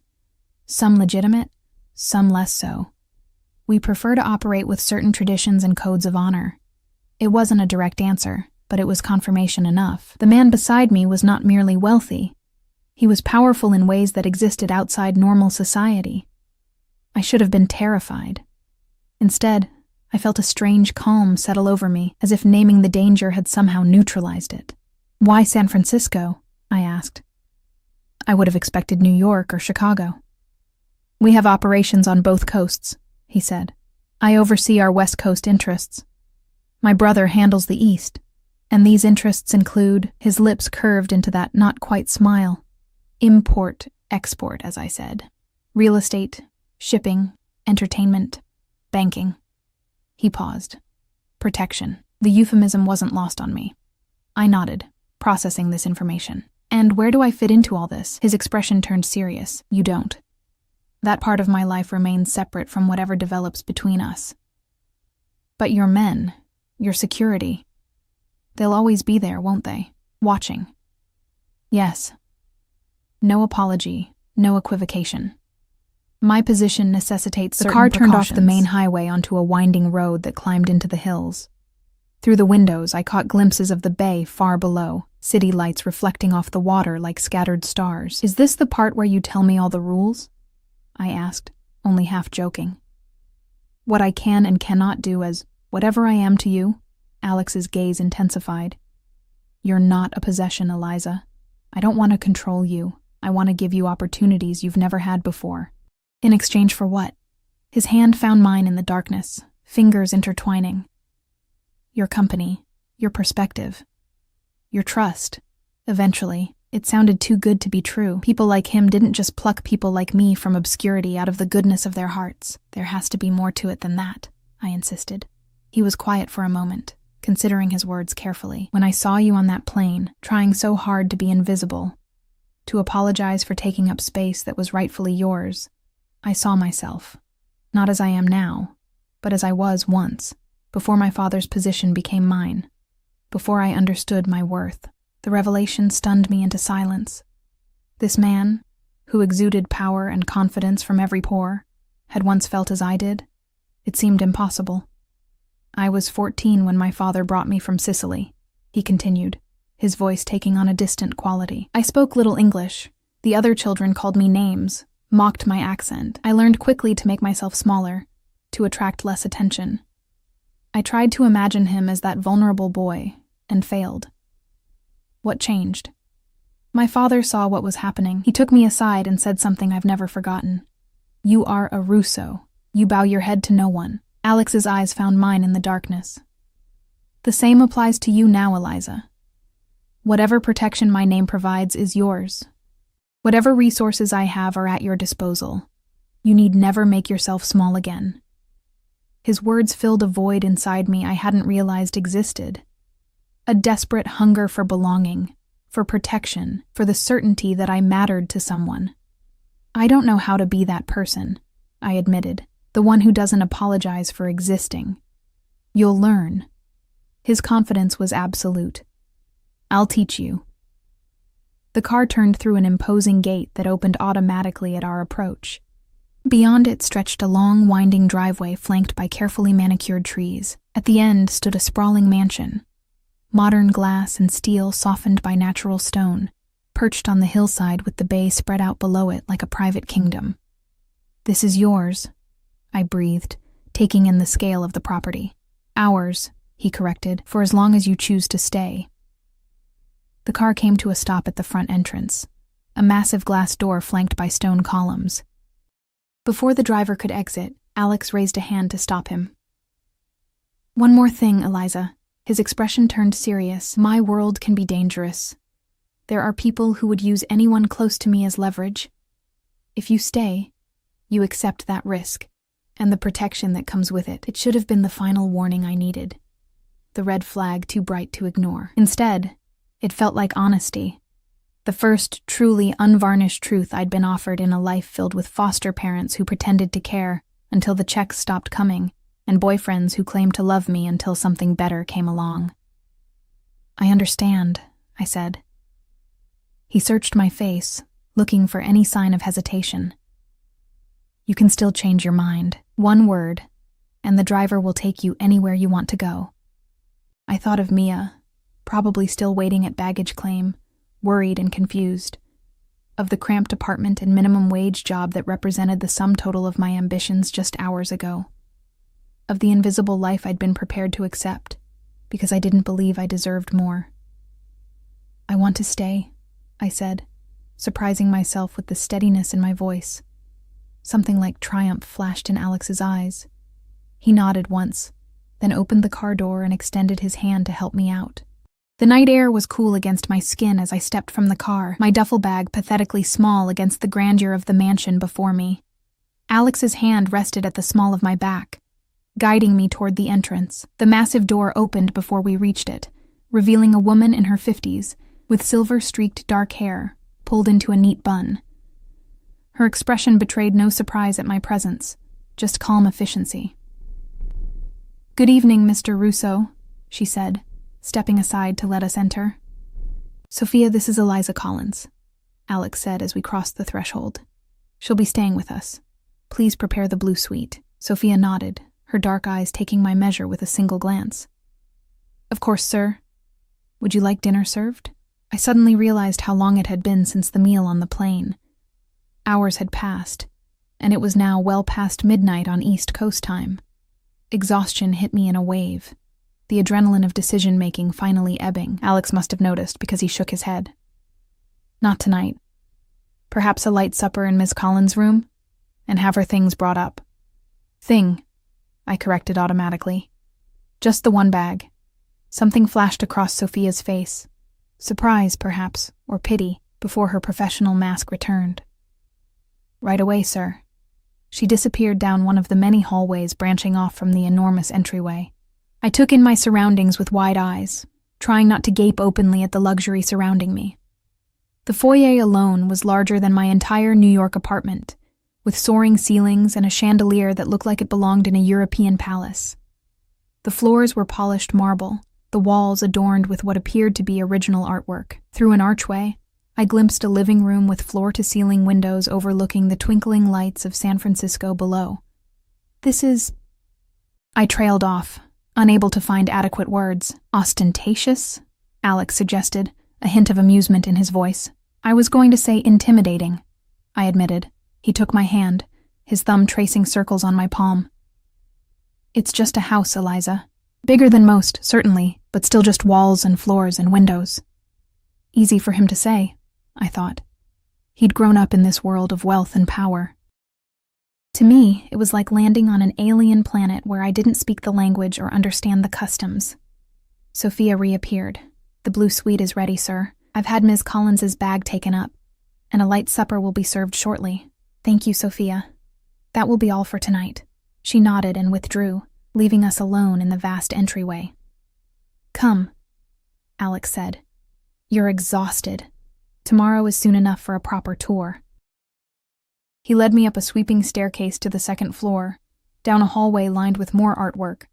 some legitimate, some less so. We prefer to operate with certain traditions and codes of honor." It wasn't a direct answer, but it was confirmation enough. The man beside me was not merely wealthy. He was powerful in ways that existed outside normal society. I should have been terrified. Instead, I felt a strange calm settle over me, as if naming the danger had somehow neutralized it. "Why San Francisco?" I asked. "I would have expected New York or Chicago." "We have operations on both coasts," he said. "I oversee our West Coast interests. My brother handles the East, and these interests include," his lips curved into that not-quite smile, "import, export, as I said. Real estate, shipping, entertainment, banking." He paused. "Protection." The euphemism wasn't lost on me. I nodded, processing this information. "And where do I fit into all this?" His expression turned serious. "You don't. That part of my life remains separate from whatever develops between us. But your men, your security, they'll always be there, won't they? Watching." "Yes." No apology, no equivocation. "My position necessitates certain precautions." The car turned off the main highway onto a winding road that climbed into the hills. Through the windows, I caught glimpses of the bay far below, city lights reflecting off the water like scattered stars. "Is this the part where you tell me all the rules?" I asked, only half joking. "What I can and cannot do as whatever I am to you?" Alex's gaze intensified. "You're not a possession, Eliza. I don't want to control you. I want to give you opportunities you've never had before." "In exchange for what?" His hand found mine in the darkness, fingers intertwining. "Your company, your perspective, your trust. Eventually, it sounded too good to be true. People like him didn't just pluck people like me from obscurity out of the goodness of their hearts. There has to be more to it than that," I insisted. He was quiet for a moment, considering his words carefully. "When I saw you on that plane, trying so hard to be invisible, to apologize for taking up space that was rightfully yours, I saw myself, not as I am now, but as I was once, before my father's position became mine, before I understood my worth." The revelation stunned me into silence. This man, who exuded power and confidence from every pore, had once felt as I did. It seemed impossible. I was 14 when my father brought me from Sicily, he continued, his voice taking on a distant quality. I spoke little English. The other children called me names, mocked my accent. I learned quickly to make myself smaller, to attract less attention. I tried to imagine him as that vulnerable boy, and failed. What changed? My father saw what was happening. He took me aside and said something I've never forgotten. You are a Russo. You bow your head to no one. Alex's eyes found mine in the darkness. The same applies to you now, Eliza. Whatever protection my name provides is yours. Whatever resources I have are at your disposal. You need never make yourself small again. His words filled a void inside me I hadn't realized existed. A desperate hunger for belonging, for protection, for the certainty that I mattered to someone. I don't know how to be that person, I admitted, the one who doesn't apologize for existing. You'll learn. His confidence was absolute. I'll teach you. The car turned through an imposing gate that opened automatically at our approach. Beyond it stretched a long, winding driveway flanked by carefully manicured trees. At the end stood a sprawling mansion. Modern glass and steel softened by natural stone, perched on the hillside with the bay spread out below it like a private kingdom. This is yours, I breathed, taking in the scale of the property. Ours, he corrected, for as long as you choose to stay. The car came to a stop at the front entrance, a massive glass door flanked by stone columns. Before the driver could exit, Alex raised a hand to stop him. One more thing, Eliza. His expression turned serious. My world can be dangerous. There are people who would use anyone close to me as leverage. If you stay, you accept that risk, and the protection that comes with it. It should have been the final warning I needed. The red flag too bright to ignore. Instead, it felt like honesty. The first truly unvarnished truth I'd been offered in a life filled with foster parents who pretended to care until the checks stopped coming, and boyfriends who claimed to love me until something better came along. I understand, I said. He searched my face, looking for any sign of hesitation. You can still change your mind. One word, and the driver will take you anywhere you want to go. I thought of Mia, probably still waiting at baggage claim, worried and confused. Of the cramped apartment and minimum wage job that represented the sum total of my ambitions just hours ago. Of the invisible life I'd been prepared to accept, because I didn't believe I deserved more. I want to stay, I said, surprising myself with the steadiness in my voice. Something like triumph flashed in Alex's eyes. He nodded once, then opened the car door and extended his hand to help me out. The night air was cool against my skin as I stepped from the car, my duffel bag pathetically small against the grandeur of the mansion before me. Alex's hand rested at the small of my back, guiding me toward the entrance. The massive door opened before we reached it, revealing a woman in her 50s, with silver-streaked dark hair, pulled into a neat bun. Her expression betrayed no surprise at my presence, just calm efficiency. Good evening, Mr. Russo, she said, stepping aside to let us enter. Sophia, this is Eliza Collins, Alex said as we crossed the threshold. She'll be staying with us. Please prepare the blue suite. Sophia nodded, her dark eyes taking my measure with a single glance. Of course, sir. Would you like dinner served? I suddenly realized how long it had been since the meal on the plane. Hours had passed, and it was now well past midnight on East Coast time. Exhaustion hit me in a wave, the adrenaline of decision-making finally ebbing. Alex must have noticed because he shook his head. Not tonight. Perhaps a light supper in Miss Collins' room, and have her things brought up. Thing, I corrected automatically. Just the one bag. Something flashed across Sophia's face. Surprise, perhaps, or pity, before her professional mask returned. Right away, sir. She disappeared down one of the many hallways branching off from the enormous entryway. I took in my surroundings with wide eyes, trying not to gape openly at the luxury surrounding me. The foyer alone was larger than my entire New York apartment, with soaring ceilings and a chandelier that looked like it belonged in a European palace. The floors were polished marble, the walls adorned with what appeared to be original artwork. Through an archway, I glimpsed a living room with floor-to-ceiling windows overlooking the twinkling lights of San Francisco below. This is... I trailed off, unable to find adequate words. Ostentatious? Alex suggested, a hint of amusement in his voice. I was going to say intimidating, I admitted. He took my hand, his thumb tracing circles on my palm. It's just a house, Eliza. Bigger than most, certainly, but still just walls and floors and windows. Easy for him to say, I thought. He'd grown up in this world of wealth and power. To me, it was like landing on an alien planet where I didn't speak the language or understand the customs. Sophia reappeared. The blue suite is ready, sir. I've had Ms. Collins's bag taken up, and a light supper will be served shortly. Thank you, Sophia. That will be all for tonight. She nodded and withdrew, leaving us alone in the vast entryway. Come, Alex said. You're exhausted. Tomorrow is soon enough for a proper tour. He led me up a sweeping staircase to the second floor, down a hallway lined with more artwork.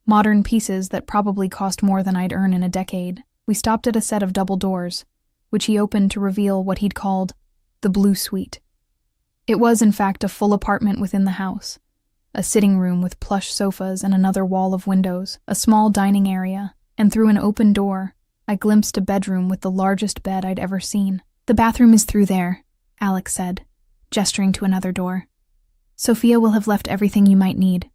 Modern pieces that probably cost more than I'd earn in a decade. We stopped at a set of double doors, which he opened to reveal what he'd called the Blue Suite. It was, in fact, a full apartment within the house. A sitting room with plush sofas and another wall of windows, a small dining area, and through an open door, I glimpsed a bedroom with the largest bed I'd ever seen. The bathroom is through there, Alex said, gesturing to another door. Sophia will have left everything you might need,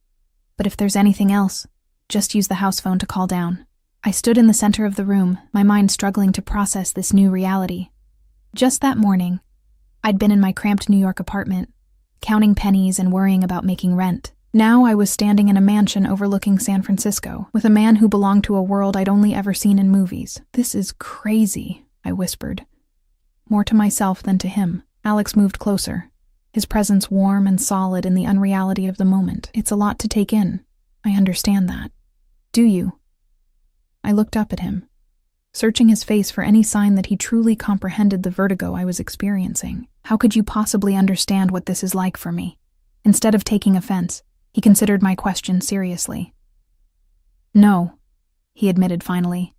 but if there's anything else, just use the house phone to call down. I stood in the center of the room, my mind struggling to process this new reality. Just that morning, I'd been in my cramped New York apartment, counting pennies and worrying about making rent. Now I was standing in a mansion overlooking San Francisco, with a man who belonged to a world I'd only ever seen in movies. This is crazy, I whispered. More to myself than to him. Alex moved closer, his presence warm and solid in the unreality of the moment. It's a lot to take in. I understand that. Do you? I looked up at him, searching his face for any sign that he truly comprehended the vertigo I was experiencing. How could you possibly understand what this is like for me? Instead of taking offense, he considered my question seriously. No, he admitted finally.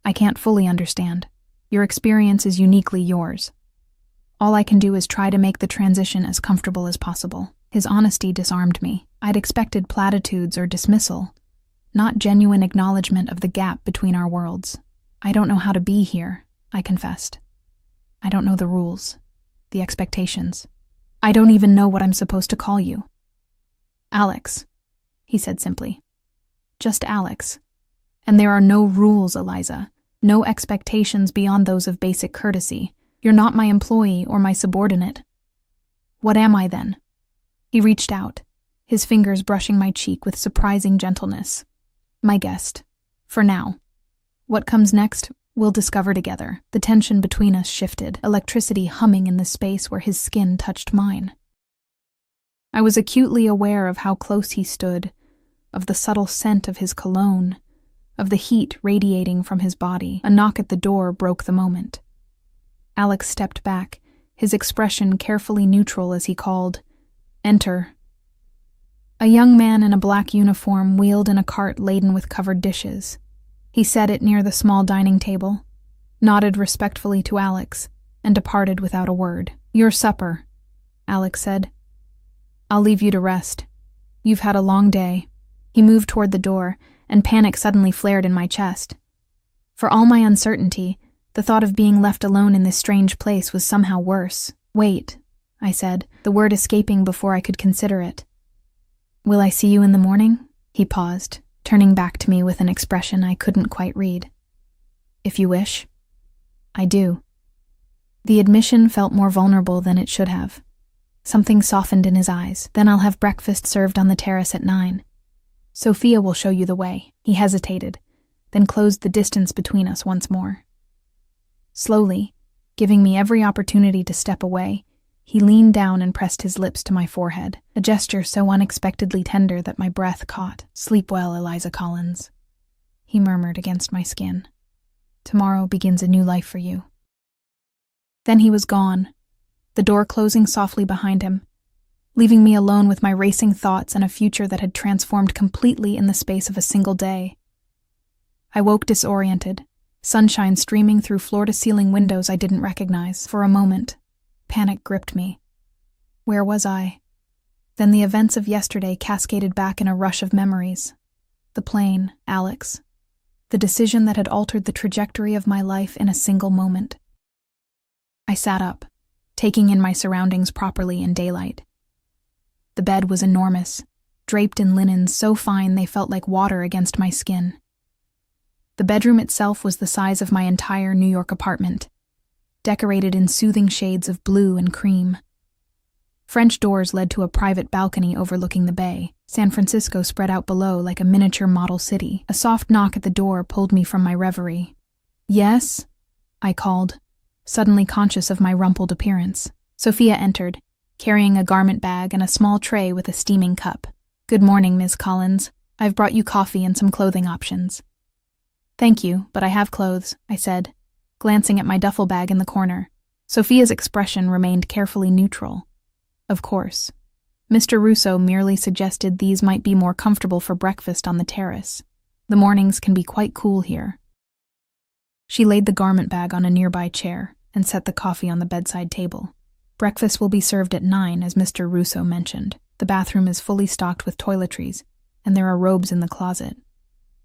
I can't fully understand. Your experience is uniquely yours. All I can do is try to make the transition as comfortable as possible. His honesty disarmed me. I'd expected platitudes or dismissal, not genuine acknowledgement of the gap between our worlds. I don't know how to be here, I confessed. I don't know the rules, the expectations. I don't even know what I'm supposed to call you. Alex, he said simply. Just Alex. And there are no rules, Eliza. No expectations beyond those of basic courtesy. You're not my employee or my subordinate. What am I then? He reached out, his fingers brushing my cheek with surprising gentleness. My guest. For now. What comes next, we'll discover together. The tension between us shifted, electricity humming in the space where his skin touched mine. I was acutely aware of how close he stood, of the subtle scent of his cologne, of the heat radiating from his body. A knock at the door broke the moment. Alex stepped back, his expression carefully neutral as he called, "Enter." A young man in a black uniform wheeled in a cart laden with covered dishes. He set it near the small dining table, nodded respectfully to Alex, and departed without a word. "Your supper," Alex said. "I'll leave you to rest. You've had a long day." He moved toward the door, and panic suddenly flared in my chest. For all my uncertainty, the thought of being left alone in this strange place was somehow worse. "Wait," I said, the word escaping before I could consider it. "Will I see you in the morning?" He paused, turning back to me with an expression I couldn't quite read. "If you wish." "I do." The admission felt more vulnerable than it should have. Something softened in his eyes. "Then I'll have breakfast served on the terrace at 9. Sophia will show you the way." He hesitated, then closed the distance between us once more. Slowly, giving me every opportunity to step away, he leaned down and pressed his lips to my forehead, a gesture so unexpectedly tender that my breath caught. "Sleep well, Eliza Collins," he murmured against my skin. "Tomorrow begins a new life for you." Then he was gone, the door closing softly behind him, leaving me alone with my racing thoughts and a future that had transformed completely in the space of a single day. I woke disoriented, sunshine streaming through floor-to-ceiling windows I didn't recognize. For a moment, panic gripped me. Where was I? Then the events of yesterday cascaded back in a rush of memories. The plane, Alex. The decision that had altered the trajectory of my life in a single moment. I sat up, taking in my surroundings properly in daylight. The bed was enormous, draped in linens so fine they felt like water against my skin. The bedroom itself was the size of my entire New York apartment, decorated in soothing shades of blue and cream. French doors led to a private balcony overlooking the bay. San Francisco spread out below like a miniature model city. A soft knock at the door pulled me from my reverie. "Yes?" I called, suddenly conscious of my rumpled appearance. Sophia entered, carrying a garment bag and a small tray with a steaming cup. "Good morning, Ms. Collins. I've brought you coffee and some clothing options." "Thank you, but I have clothes," I said, glancing at my duffel bag in the corner. Sophia's expression remained carefully neutral. Of course. Mr. Russo merely suggested these might be more comfortable for breakfast on the terrace. The mornings can be quite cool here. She laid the garment bag on a nearby chair and set the coffee on the bedside table. "Breakfast will be served at 9, as Mr. Russo mentioned. The bathroom is fully stocked with toiletries, and there are robes in the closet.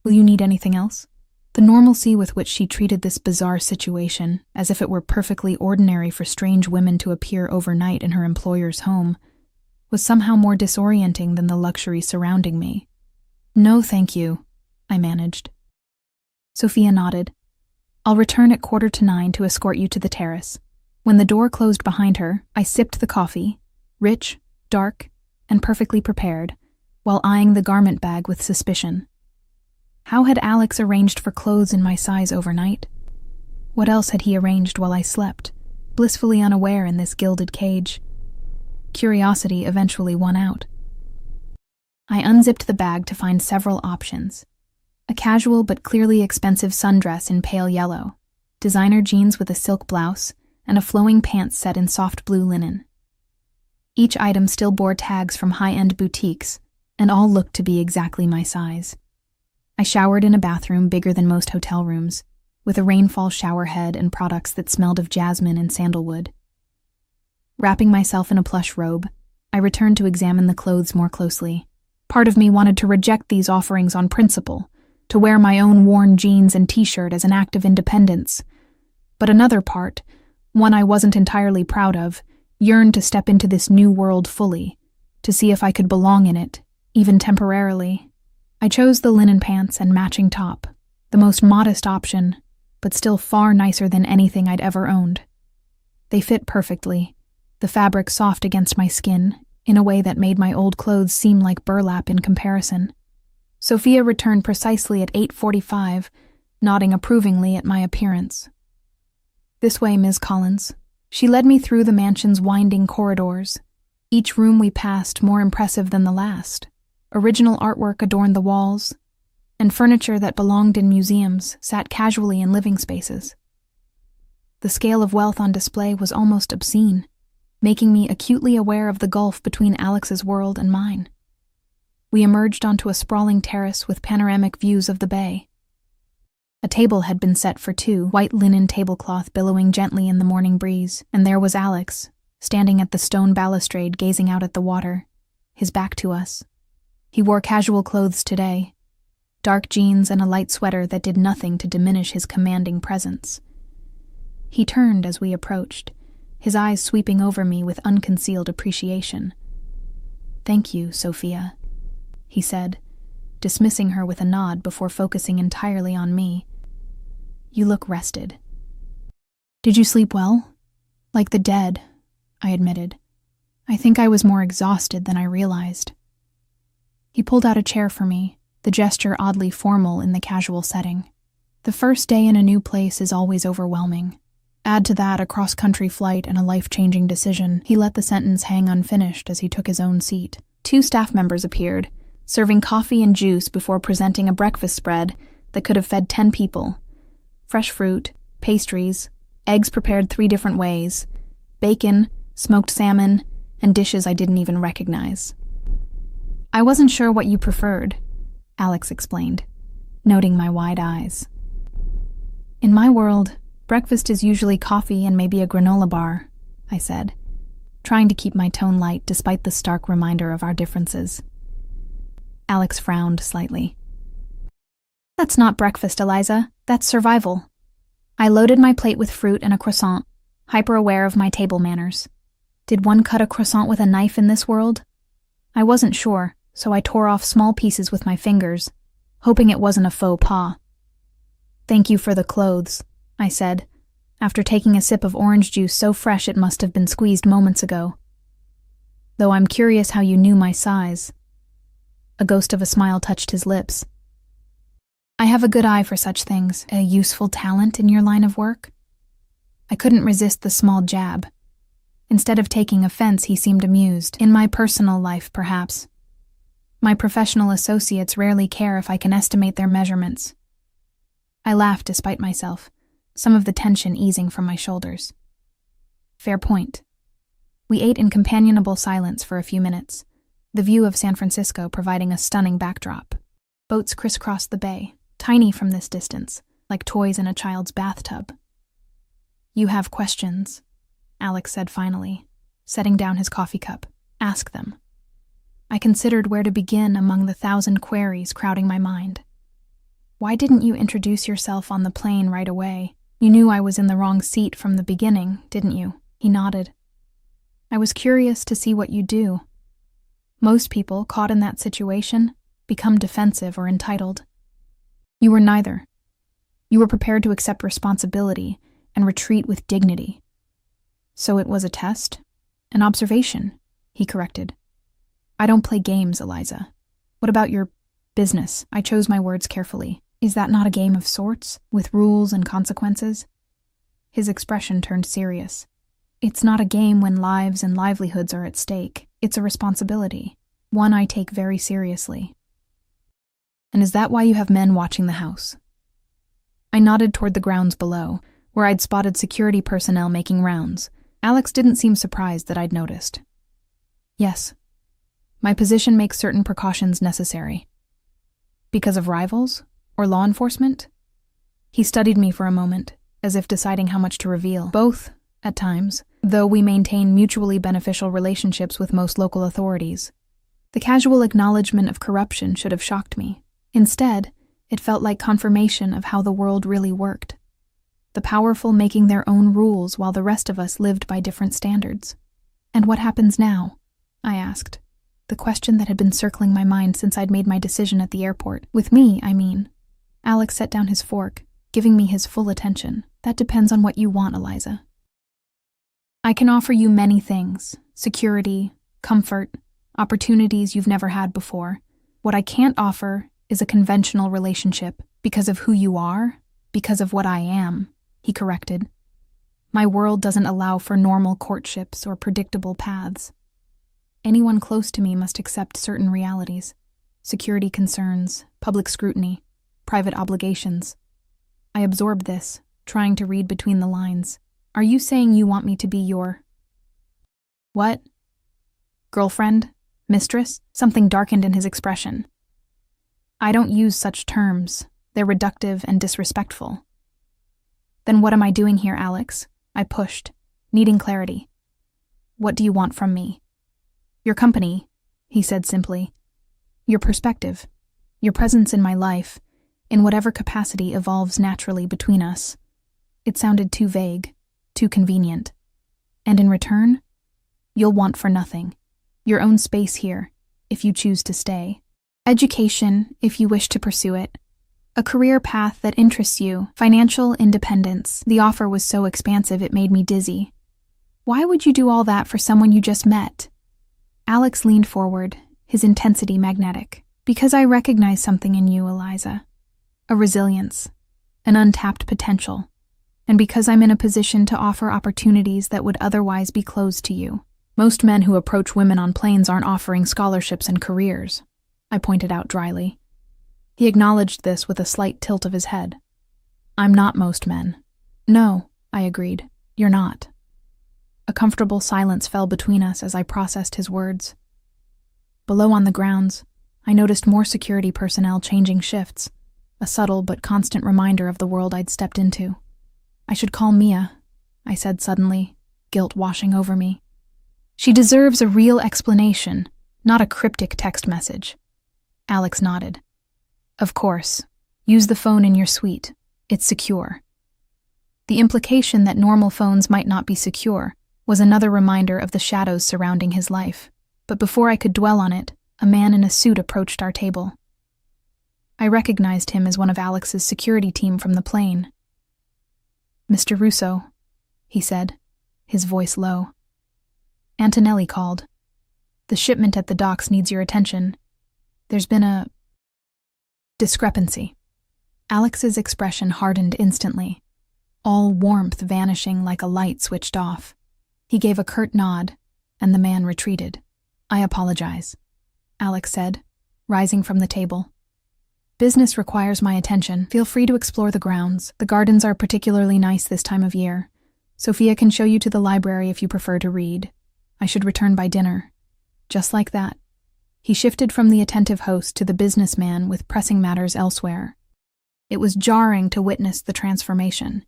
Will you need anything else?" The normalcy with which she treated this bizarre situation, as if it were perfectly ordinary for strange women to appear overnight in her employer's home, was somehow more disorienting than the luxury surrounding me. "No, thank you," I managed. Sophia nodded. "I'll return at 8:45 to escort you to the terrace." When the door closed behind her, I sipped the coffee, rich, dark, and perfectly prepared, while eyeing the garment bag with suspicion. How had Alex arranged for clothes in my size overnight? What else had he arranged while I slept, blissfully unaware in this gilded cage? Curiosity eventually won out. I unzipped the bag to find several options. A casual but clearly expensive sundress in pale yellow, designer jeans with a silk blouse, and a flowing pants set in soft blue linen. Each item still bore tags from high-end boutiques, and all looked to be exactly my size. I showered in a bathroom bigger than most hotel rooms, with a rainfall shower head and products that smelled of jasmine and sandalwood. Wrapping myself in a plush robe, I returned to examine the clothes more closely. Part of me wanted to reject these offerings on principle, to wear my own worn jeans and t-shirt as an act of independence. But another part, one I wasn't entirely proud of, yearned to step into this new world fully, to see if I could belong in it, even temporarily. I chose the linen pants and matching top, the most modest option, but still far nicer than anything I'd ever owned. They fit perfectly, the fabric soft against my skin, in a way that made my old clothes seem like burlap in comparison. Sophia returned precisely at 8:45, nodding approvingly at my appearance. "This way, Ms. Collins." She led me through the mansion's winding corridors, each room we passed more impressive than the last. Original artwork adorned the walls, and furniture that belonged in museums sat casually in living spaces. The scale of wealth on display was almost obscene, making me acutely aware of the gulf between Alex's world and mine. We emerged onto a sprawling terrace with panoramic views of the bay. A table had been set for two, white linen tablecloth billowing gently in the morning breeze, and there was Alex, standing at the stone balustrade gazing out at the water, his back to us. He wore casual clothes today, dark jeans and a light sweater that did nothing to diminish his commanding presence. He turned as we approached, his eyes sweeping over me with unconcealed appreciation. "Thank you, Sophia," he said, dismissing her with a nod before focusing entirely on me. "You look rested." "Did you sleep well?" "Like the dead," I admitted. "I think I was more exhausted than I realized." He pulled out a chair for me, the gesture oddly formal in the casual setting. The first day in a new place is always overwhelming. Add to that a cross-country flight and a life-changing decision. He let the sentence hang unfinished as he took his own seat. 2 staff members appeared, serving coffee and juice before presenting a breakfast spread that could have fed 10 people. Fresh fruit, pastries, eggs prepared 3 different ways, bacon, smoked salmon, and dishes I didn't even recognize. "I wasn't sure what you preferred," Alex explained, noting my wide eyes. In my world, breakfast is usually coffee and maybe a granola bar, I said, trying to keep my tone light despite the stark reminder of our differences. Alex frowned slightly. That's not breakfast, Eliza. That's survival. I loaded my plate with fruit and a croissant, hyper-aware of my table manners. Did one cut a croissant with a knife in this world? I wasn't sure, so I tore off small pieces with my fingers, hoping it wasn't a faux pas. Thank you for the clothes, I said, after taking a sip of orange juice so fresh it must have been squeezed moments ago. Though I'm curious how you knew my size. A ghost of a smile touched his lips. I have a good eye for such things, a useful talent in your line of work. I couldn't resist the small jab. Instead of taking offense, he seemed amused. In my personal life, perhaps. My professional associates rarely care if I can estimate their measurements. I laughed despite myself, some of the tension easing from my shoulders. Fair point. We ate in companionable silence for a few minutes, the view of San Francisco providing a stunning backdrop. Boats crisscrossed the bay, tiny from this distance, like toys in a child's bathtub. You have questions, Alex said finally, setting down his coffee cup. Ask them. I considered where to begin among the 1,000 queries crowding my mind. Why didn't you introduce yourself on the plane right away? You knew I was in the wrong seat from the beginning, didn't you? He nodded. I was curious to see what you'd do. Most people, caught in that situation, become defensive or entitled. You were neither. You were prepared to accept responsibility and retreat with dignity. So it was a test? An observation, he corrected. I don't play games, Eliza. What about your business? I chose my words carefully. Is that not a game of sorts, with rules and consequences? His expression turned serious. It's not a game when lives and livelihoods are at stake. It's a responsibility, one I take very seriously. And is that why you have men watching the house? I nodded toward the grounds below, where I'd spotted security personnel making rounds. Alex didn't seem surprised that I'd noticed. Yes. My position makes certain precautions necessary. Because of rivals? Or law enforcement? He studied me for a moment, as if deciding how much to reveal. Both, at times, though we maintain mutually beneficial relationships with most local authorities. The casual acknowledgement of corruption should have shocked me. Instead, it felt like confirmation of how the world really worked. The powerful making their own rules while the rest of us lived by different standards. And what happens now? I asked. The question that had been circling my mind since I'd made my decision at the airport. With me, I mean. Alex set down his fork, giving me his full attention. That depends on what you want, Eliza. I can offer you many things. Security, comfort, opportunities you've never had before. What I can't offer is a conventional relationship because of who you are, because of what I am, he corrected. My world doesn't allow for normal courtships or predictable paths. Anyone close to me must accept certain realities. Security concerns, public scrutiny, private obligations. I absorbed this, trying to read between the lines. Are you saying you want me to be your... What? Girlfriend? Mistress? Something darkened in his expression. I don't use such terms. They're reductive and disrespectful. Then what am I doing here, Alex? I pushed, needing clarity. What do you want from me? Your company, he said simply. Your perspective. Your presence in my life, in whatever capacity evolves naturally between us. It sounded too vague, too convenient. And in return, you'll want for nothing. Your own space here, if you choose to stay. Education, if you wish to pursue it. A career path that interests you. Financial independence. The offer was so expansive it made me dizzy. Why would you do all that for someone you just met? Alex leaned forward, his intensity magnetic. Because I recognize something in you, Eliza. A resilience. An untapped potential. And because I'm in a position to offer opportunities that would otherwise be closed to you. Most men who approach women on planes aren't offering scholarships and careers, I pointed out dryly. He acknowledged this with a slight tilt of his head. I'm not most men. No, I agreed. You're not. A comfortable silence fell between us as I processed his words. Below on the grounds, I noticed more security personnel changing shifts, a subtle but constant reminder of the world I'd stepped into. I should call Mia, I said suddenly, guilt washing over me. She deserves a real explanation, not a cryptic text message. Alex nodded. Of course. Use the phone in your suite. It's secure. The implication that normal phones might not be secure was another reminder of the shadows surrounding his life. But before I could dwell on it, a man in a suit approached our table. I recognized him as one of Alex's security team from the plane. Mr. Russo, he said, his voice low. Antonelli called. The shipment at the docks needs your attention. There's been a discrepancy. Alex's expression hardened instantly, all warmth vanishing like a light switched off. He gave a curt nod, and the man retreated. I apologize, Alex said, rising from the table. Business requires my attention. Feel free to explore the grounds. The gardens are particularly nice this time of year. Sophia can show you to the library if you prefer to read. I should return by dinner. Just like that. He shifted from the attentive host to the businessman with pressing matters elsewhere. It was jarring to witness the transformation,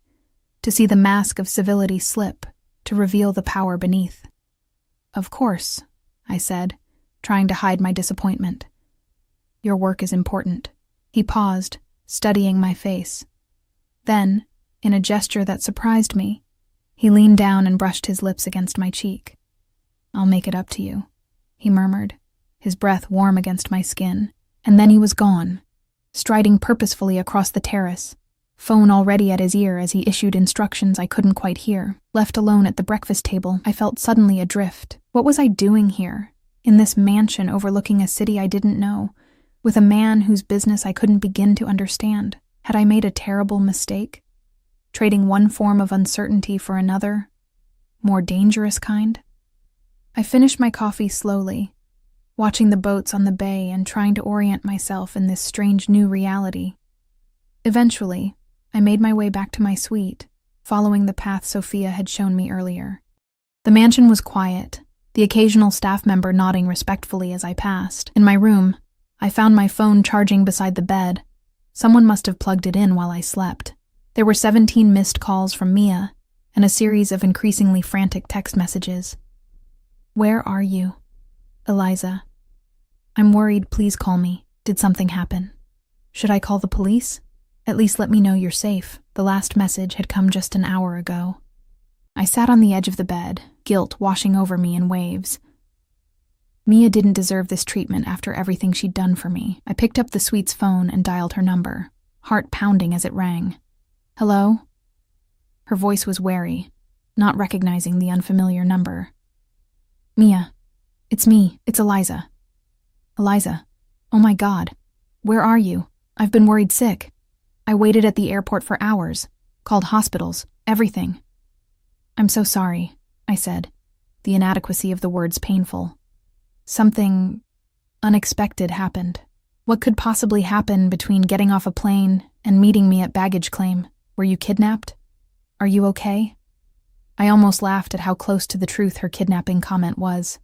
to see the mask of civility slip, to reveal the power beneath. Of course, I said, trying to hide my disappointment. Your work is important. He paused, studying my face. Then, in a gesture that surprised me, he leaned down and brushed his lips against my cheek. I'll make it up to you, he murmured, his breath warm against my skin, and then he was gone, striding purposefully across the terrace, phone already at his ear as he issued instructions I couldn't quite hear. Left alone at the breakfast table, I felt suddenly adrift. What was I doing here, in this mansion overlooking a city I didn't know, with a man whose business I couldn't begin to understand? Had I made a terrible mistake? Trading one form of uncertainty for another, more dangerous kind? I finished my coffee slowly, watching the boats on the bay and trying to orient myself in this strange new reality. Eventually, I made my way back to my suite, following the path Sophia had shown me earlier. The mansion was quiet, the occasional staff member nodding respectfully as I passed. In my room, I found my phone charging beside the bed. Someone must have plugged it in while I slept. There were 17 missed calls from Mia, and a series of increasingly frantic text messages. Where are you? Eliza. I'm worried, please call me. Did something happen? Should I call the police? At least let me know you're safe. The last message had come just an hour ago. I sat on the edge of the bed, guilt washing over me in waves. Mia didn't deserve this treatment after everything she'd done for me. I picked up the suite's phone and dialed her number, heart pounding as it rang. Hello? Her voice was wary, not recognizing the unfamiliar number. Mia, it's me. It's Eliza. Eliza, oh my God. Where are you? I've been worried sick. I waited at the airport for hours, called hospitals, everything. I'm so sorry, I said, the inadequacy of the words painful. Something unexpected happened. What could possibly happen between getting off a plane and meeting me at baggage claim? Were you kidnapped? Are you okay? I almost laughed at how close to the truth her kidnapping comment was.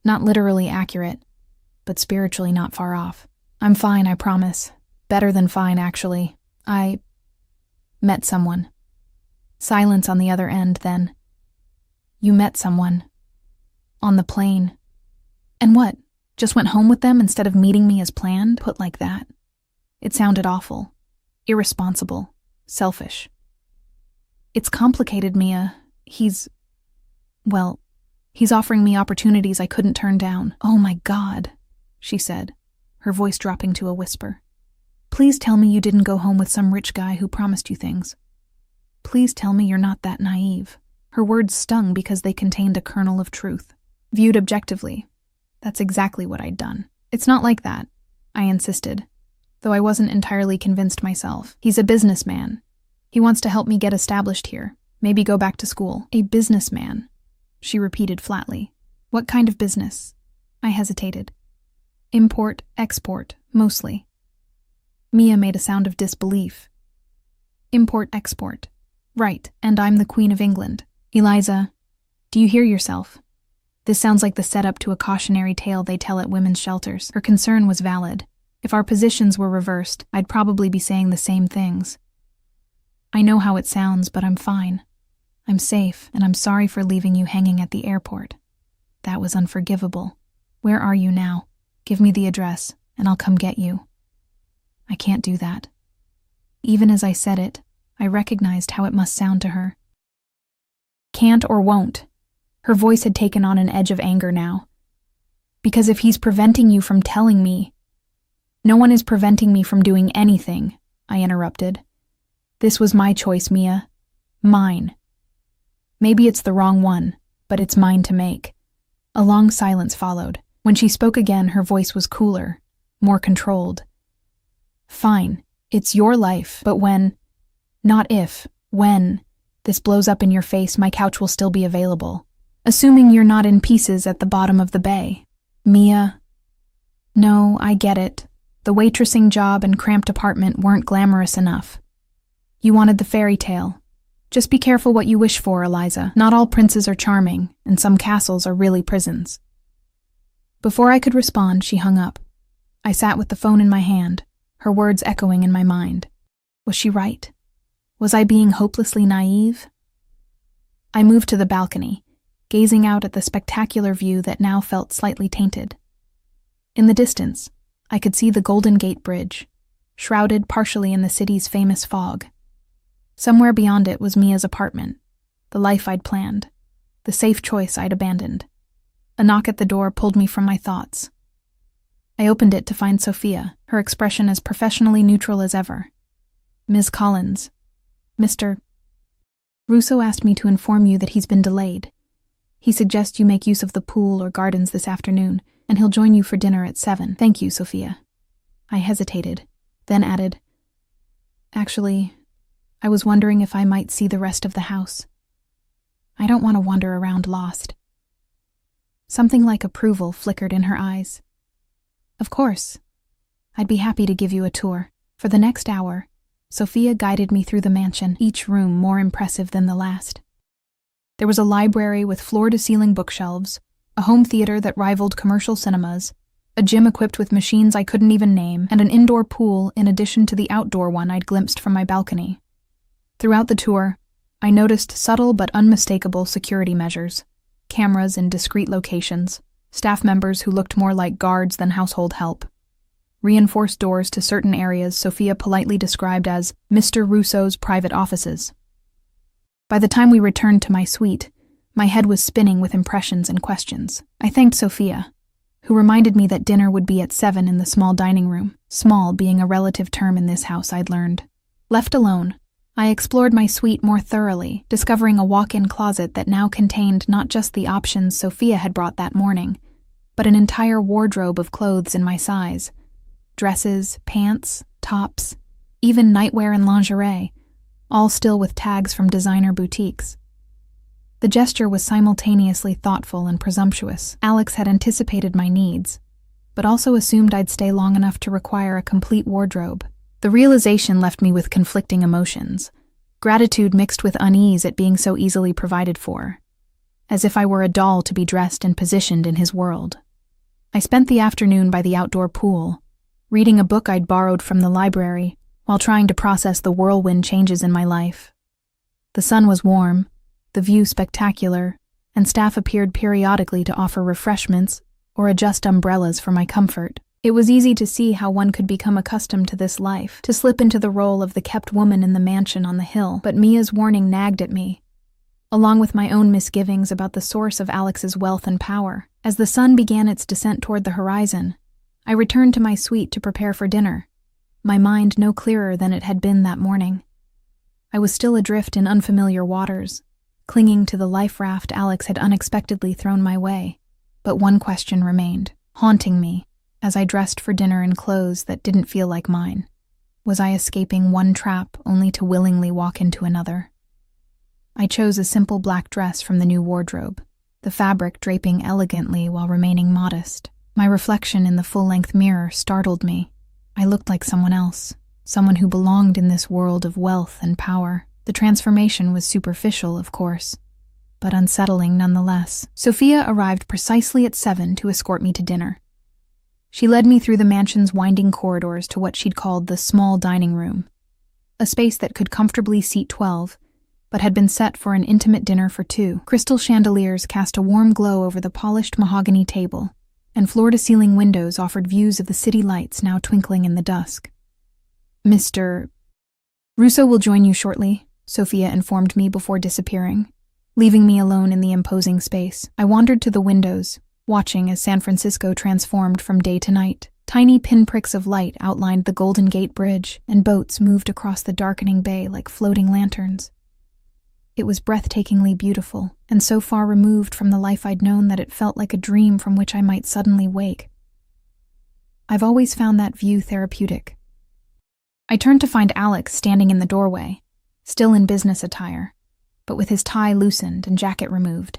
Not literally accurate, but spiritually not far off. I'm fine, I promise. Better than fine, actually. I met someone. Silence on the other end, then. You met someone. On the plane. And what? Just went home with them instead of meeting me as planned? Put like that. It sounded awful. Irresponsible. Selfish. It's complicated, Mia. He's offering me opportunities I couldn't turn down. Oh my God, she said, her voice dropping to a whisper. Please tell me you didn't go home with some rich guy who promised you things. Please tell me you're not that naive. Her words stung because they contained a kernel of truth. Viewed objectively, that's exactly what I'd done. It's not like that, I insisted, though I wasn't entirely convinced myself. He's a businessman. He wants to help me get established here, maybe go back to school. A businessman, she repeated flatly. What kind of business? I hesitated. Import, export, mostly. Mia made a sound of disbelief. Import, export. Right, and I'm the Queen of England. Eliza, do you hear yourself? This sounds like the setup to a cautionary tale they tell at women's shelters. Her concern was valid. If our positions were reversed, I'd probably be saying the same things. I know how it sounds, but I'm fine. I'm safe, and I'm sorry for leaving you hanging at the airport. That was unforgivable. Where are you now? Give me the address, and I'll come get you. I can't do that. Even as I said it, I recognized how it must sound to her. Can't or won't. Her voice had taken on an edge of anger now. Because if he's preventing you from telling me— No one is preventing me from doing anything, I interrupted. This was my choice, Mia. Mine. Maybe it's the wrong one, but it's mine to make. A long silence followed. When she spoke again, her voice was cooler, more controlled. Fine, it's your life, but not if, when this blows up in your face, my couch will still be available. Assuming you're not in pieces at the bottom of the bay. Mia. No, I get it. The waitressing job and cramped apartment weren't glamorous enough. You wanted the fairy tale. Just be careful what you wish for, Eliza. Not all princes are charming, and some castles are really prisons. Before I could respond, she hung up. I sat with the phone in my hand, her words echoing in my mind. Was she right? Was I being hopelessly naive? I moved to the balcony, gazing out at the spectacular view that now felt slightly tainted. In the distance, I could see the Golden Gate Bridge, shrouded partially in the city's famous fog. Somewhere beyond it was Mia's apartment, the life I'd planned, the safe choice I'd abandoned. A knock at the door pulled me from my thoughts. I opened it to find Sophia, her expression as professionally neutral as ever. Ms. Collins. Mr. Russo asked me to inform you that he's been delayed. He suggests you make use of the pool or gardens this afternoon, and he'll join you for dinner at 7. Thank you, Sophia. I hesitated, then added, Actually, I was wondering if I might see the rest of the house. I don't want to wander around lost. Something like approval flickered in her eyes. Of course. I'd be happy to give you a tour. For the next hour, Sophia guided me through the mansion, each room more impressive than the last. There was a library with floor-to-ceiling bookshelves, a home theater that rivaled commercial cinemas, a gym equipped with machines I couldn't even name, and an indoor pool in addition to the outdoor one I'd glimpsed from my balcony. Throughout the tour, I noticed subtle but unmistakable security measures, cameras in discreet locations, staff members who looked more like guards than household help, reinforced doors to certain areas Sophia politely described as Mr. Russo's private offices. By the time we returned to my suite, my head was spinning with impressions and questions. I thanked Sophia, who reminded me that dinner would be at 7 in the small dining room, small being a relative term in this house, I'd learned. Left alone, I explored my suite more thoroughly, discovering a walk-in closet that now contained not just the options Sophia had brought that morning, but an entire wardrobe of clothes in my size. Dresses, pants, tops, even nightwear and lingerie, all still with tags from designer boutiques. The gesture was simultaneously thoughtful and presumptuous. Alex had anticipated my needs, but also assumed I'd stay long enough to require a complete wardrobe. The realization left me with conflicting emotions, gratitude mixed with unease at being so easily provided for, as if I were a doll to be dressed and positioned in his world. I spent the afternoon by the outdoor pool, reading a book I'd borrowed from the library while trying to process the whirlwind changes in my life. The sun was warm, the view spectacular, and staff appeared periodically to offer refreshments or adjust umbrellas for my comfort. It was easy to see how one could become accustomed to this life, to slip into the role of the kept woman in the mansion on the hill, but Mia's warning nagged at me, along with my own misgivings about the source of Alex's wealth and power. As the sun began its descent toward the horizon, I returned to my suite to prepare for dinner, my mind no clearer than it had been that morning. I was still adrift in unfamiliar waters, clinging to the life raft Alex had unexpectedly thrown my way. But one question remained, haunting me as I dressed for dinner in clothes that didn't feel like mine. Was I escaping one trap only to willingly walk into another? I chose a simple black dress from the new wardrobe, the fabric draping elegantly while remaining modest. My reflection in the full-length mirror startled me. I looked like someone else, someone who belonged in this world of wealth and power. The transformation was superficial, of course, but unsettling nonetheless. Sophia arrived precisely at 7 to escort me to dinner. She led me through the mansion's winding corridors to what she'd called the small dining room. a space that could comfortably seat 12, but had been set for an intimate dinner for 2. Crystal chandeliers cast a warm glow over the polished mahogany table, and floor-to-ceiling windows offered views of the city lights now twinkling in the dusk. Mr. Russo will join you shortly, Sophia informed me before disappearing, leaving me alone in the imposing space. I wandered to the windows, watching as San Francisco transformed from day to night. Tiny pinpricks of light outlined the Golden Gate Bridge, and boats moved across the darkening bay like floating lanterns. It was breathtakingly beautiful, and so far removed from the life I'd known that it felt like a dream from which I might suddenly wake. I've always found that view therapeutic. I turned to find Alex standing in the doorway, still in business attire, but with his tie loosened and jacket removed.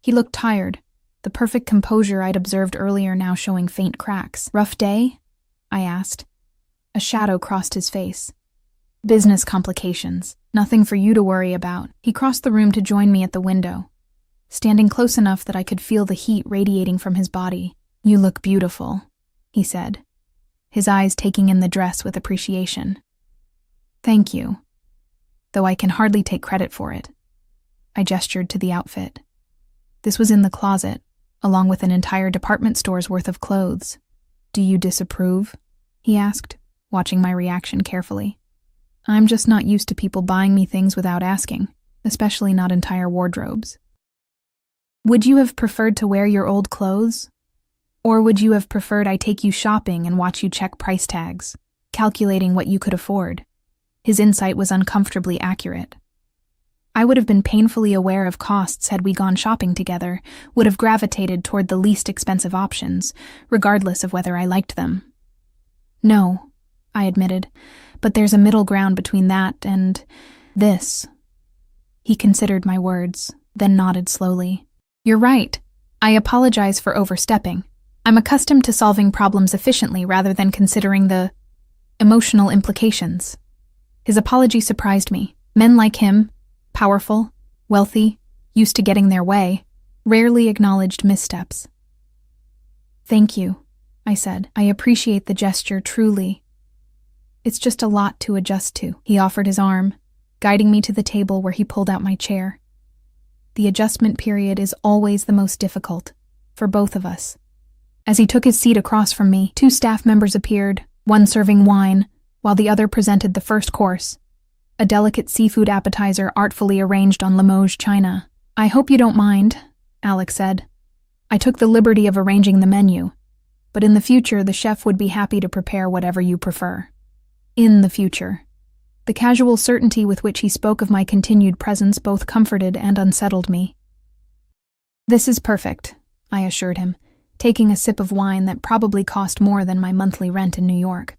He looked tired, the perfect composure I'd observed earlier now showing faint cracks. "Rough day?" I asked. A shadow crossed his face. "Business complications. Nothing for you to worry about." He crossed the room to join me at the window, standing close enough that I could feel the heat radiating from his body. "You look beautiful," he said, his eyes taking in the dress with appreciation. "Thank you, though I can hardly take credit for it." I gestured to the outfit. This was in the closet, along with an entire department store's worth of clothes. "Do you disapprove?" he asked, watching my reaction carefully. I'm just not used to people buying me things without asking, especially not entire wardrobes. "Would you have preferred to wear your old clothes? Or would you have preferred I take you shopping and watch you check price tags, calculating what you could afford?" His insight was uncomfortably accurate. I would have been painfully aware of costs had we gone shopping together, would have gravitated toward the least expensive options, regardless of whether I liked them. "No," I admitted, "but there's a middle ground between that and this." He considered my words, then nodded slowly. "You're right. I apologize for overstepping. I'm accustomed to solving problems efficiently rather than considering the emotional implications." His apology surprised me. Men like him, powerful, wealthy, used to getting their way, rarely acknowledged missteps. "Thank you," I said. "I appreciate the gesture truly. It's just a lot to adjust to." He offered his arm, guiding me to the table where he pulled out my chair. The adjustment period is always the most difficult, for both of us. As he took his seat across from me, 2 staff members appeared, one serving wine, while the other presented the first course, a delicate seafood appetizer artfully arranged on Limoges china. "I hope you don't mind," Alex said. "I took the liberty of arranging the menu, but in the future the chef would be happy to prepare whatever you prefer." In the future. The casual certainty with which he spoke of my continued presence both comforted and unsettled me. "This is perfect," I assured him, taking a sip of wine that probably cost more than my monthly rent in New York.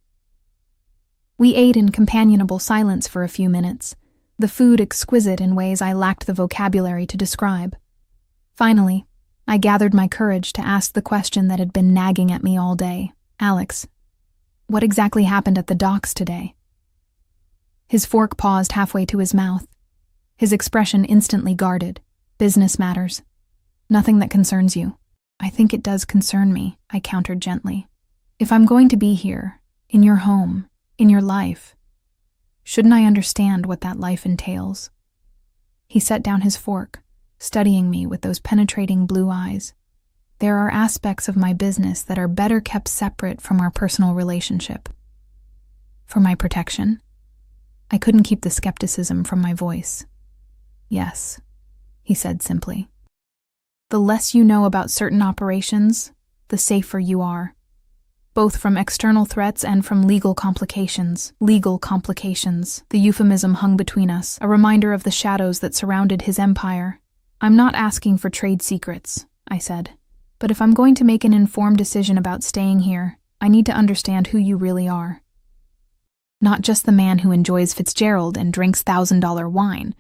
We ate in companionable silence for a few minutes, the food exquisite in ways I lacked the vocabulary to describe. Finally, I gathered my courage to ask the question that had been nagging at me all day. "Alex, what exactly happened at the docks today?" His fork paused halfway to his mouth, his expression instantly guarded. "Business matters. Nothing that concerns you." "I think it does concern me," I countered gently. "If I'm going to be here, in your home, in your life, shouldn't I understand what that life entails?" He set down his fork, studying me with those penetrating blue eyes. "There are aspects of my business that are better kept separate from our personal relationship." "For my protection?" I couldn't keep the skepticism from my voice. "Yes," he said simply. "The less you know about certain operations, the safer you are, both from external threats and from legal complications." Legal complications. The euphemism hung between us, a reminder of the shadows that surrounded his empire. "I'm not asking for trade secrets," I said. "But if I'm going to make an informed decision about staying here, I need to understand who you really are. Not just the man who enjoys Fitzgerald and drinks $1,000 wine,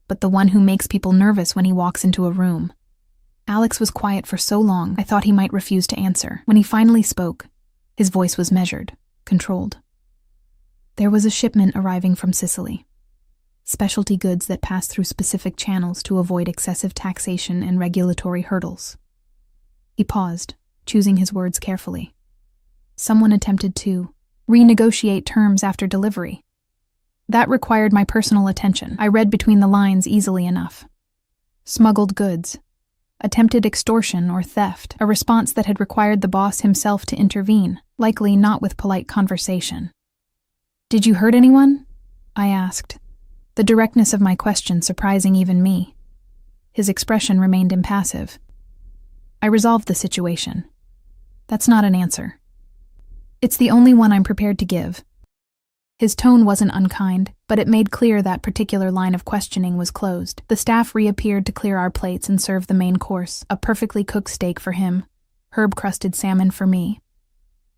but the one who makes people nervous when he walks into a room." Alex was quiet for so long I thought he might refuse to answer. When he finally spoke, his voice was measured, controlled. "There was a shipment arriving from Sicily. Specialty goods that pass through specific channels to avoid excessive taxation and regulatory hurdles." He paused, choosing his words carefully. "Someone attempted to renegotiate terms after delivery. That required my personal attention. I read between the lines easily enough. Smuggled goods. Attempted extortion or theft, a response that had required the boss himself to intervene, likely not with polite conversation. "Did you hurt anyone?" I asked, the directness of my question surprising even me. His expression remained impassive. I resolved the situation. That's not an answer. It's the only one I'm prepared to give. His tone wasn't unkind, but it made clear that particular line of questioning was closed. The staff reappeared to clear our plates and serve the main course, a perfectly cooked steak for him, herb-crusted salmon for me.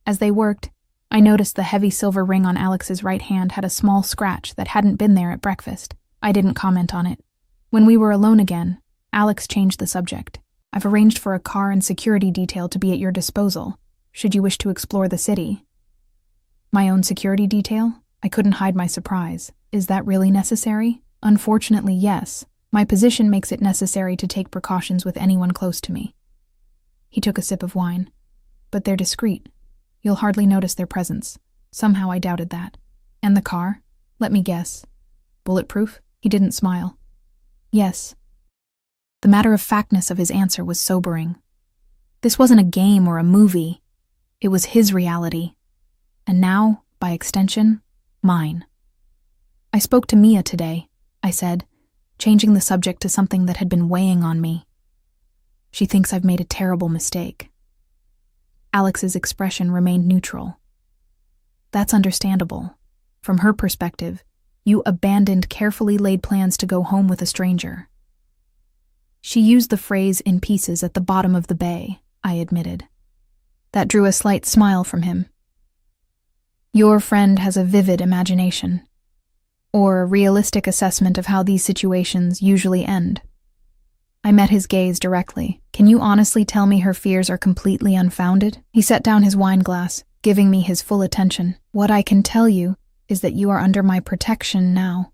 As they worked, I noticed the heavy silver ring on Alex's right hand had a small scratch that hadn't been there at breakfast. I didn't comment on it. When we were alone again, Alex changed the subject. "I've arranged for a car and security detail to be at your disposal, should you wish to explore the city." "My own security detail?" I couldn't hide my surprise. "Is that really necessary?" "Unfortunately, yes. My position makes it necessary to take precautions with anyone close to me." He took a sip of wine. "But they're discreet. You'll hardly notice their presence." Somehow I doubted that. "And the car? Let me guess. Bulletproof?" He didn't smile. "Yes." The matter-of-factness of his answer was sobering. This wasn't a game or a movie. It was his reality. And now, by extension, mine. "I spoke to Mia today," I said, changing the subject to something that had been weighing on me. "She thinks I've made a terrible mistake." Alex's expression remained neutral. "That's understandable. From her perspective, you abandoned carefully laid plans to go home with a stranger." "She used the phrase 'in pieces' at the bottom of the bay," I admitted. That drew a slight smile from him. "Your friend has a vivid imagination, or a realistic assessment of how these situations usually end." I met his gaze directly. "Can you honestly tell me her fears are completely unfounded?" He set down his wine glass, giving me his full attention. "What I can tell you is that you are under my protection now.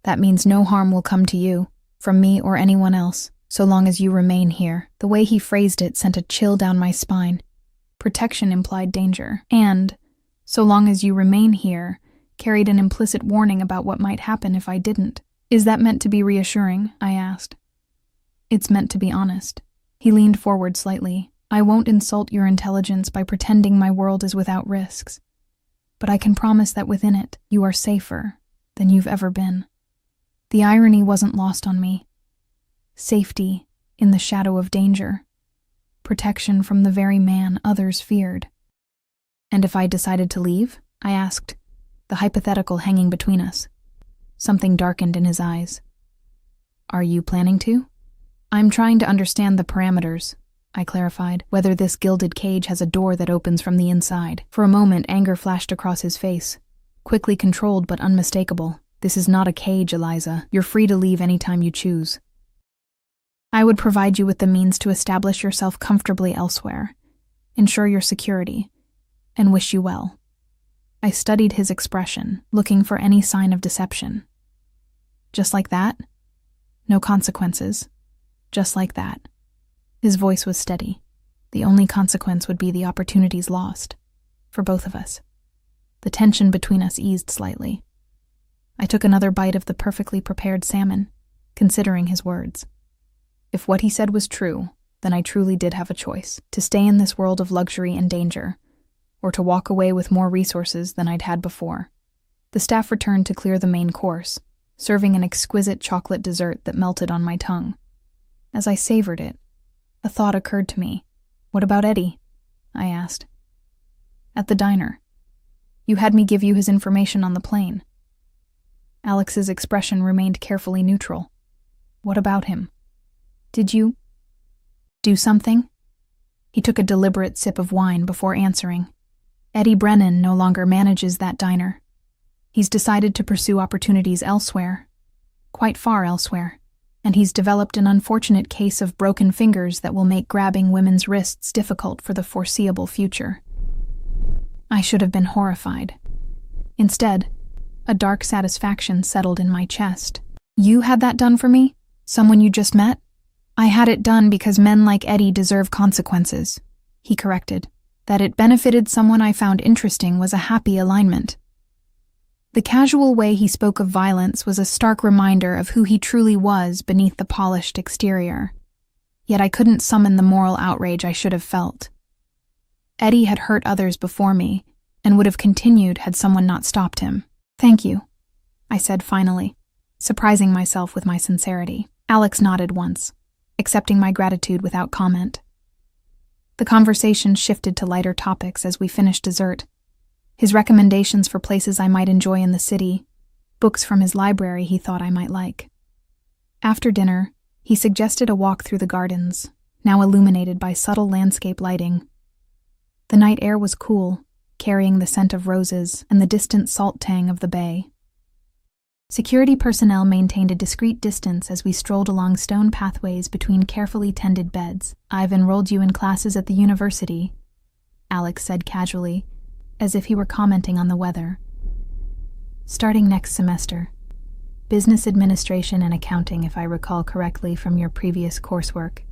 That means no harm will come to you, from me or anyone else, so long as you remain here." The way he phrased it sent a chill down my spine. Protection implied danger, and "so long as you remain here" carried an implicit warning about what might happen if I didn't. "Is that meant to be reassuring?" I asked. "It's meant to be honest." He leaned forward slightly. "I won't insult your intelligence by pretending my world is without risks, but I can promise that within it, you are safer than you've ever been." The irony wasn't lost on me. Safety in the shadow of danger. Protection from the very man others feared. "And if I decided to leave?" I asked, the hypothetical hanging between us. Something darkened in his eyes. "Are you planning to?" "I'm trying to understand the parameters," I clarified, "whether this gilded cage has a door that opens from the inside." For a moment, anger flashed across his face, quickly controlled but unmistakable. "This is not a cage, Eliza. You're free to leave anytime you choose. I would provide you with the means to establish yourself comfortably elsewhere, ensure your security, and wish you well." I studied his expression, looking for any sign of deception. "Just like that? No consequences. Just like that." His voice was steady. The only consequence would be the opportunities lost, for both of us. The tension between us eased slightly. I took another bite of the perfectly prepared salmon, considering his words. If what he said was true, then I truly did have a choice: to stay in this world of luxury and danger, or to walk away with more resources than I'd had before. The staff returned to clear the main course, serving an exquisite chocolate dessert that melted on my tongue. As I savored it, a thought occurred to me. "What about Eddie?" I asked. "At the diner. You had me give you his information on the plane." Alex's expression remained carefully neutral. "What about him? Did you do something?" He took a deliberate sip of wine before answering. "Eddie Brennan no longer manages that diner. He's decided to pursue opportunities elsewhere, quite far elsewhere, and he's developed an unfortunate case of broken fingers that will make grabbing women's wrists difficult for the foreseeable future." I should have been horrified. Instead, a dark satisfaction settled in my chest. "You had that done for me? Someone you just met?" "I had it done because men like Eddie deserve consequences," he corrected. "That it benefited someone I found interesting was a happy alignment." The casual way he spoke of violence was a stark reminder of who he truly was beneath the polished exterior. Yet I couldn't summon the moral outrage I should have felt. Eddie had hurt others before me, and would have continued had someone not stopped him. "Thank you," I said finally, surprising myself with my sincerity. Alex nodded once, accepting my gratitude without comment. The conversation shifted to lighter topics as we finished dessert. His recommendations for places I might enjoy in the city, books from his library he thought I might like. After dinner, he suggested a walk through the gardens, now illuminated by subtle landscape lighting. The night air was cool, carrying the scent of roses and the distant salt tang of the bay. Security personnel maintained a discreet distance as we strolled along stone pathways between carefully tended beds. "I've enrolled you in classes at the university," Alex said casually, as if he were commenting on the weather. "Starting next semester. Business administration and accounting, if I recall correctly from your previous coursework.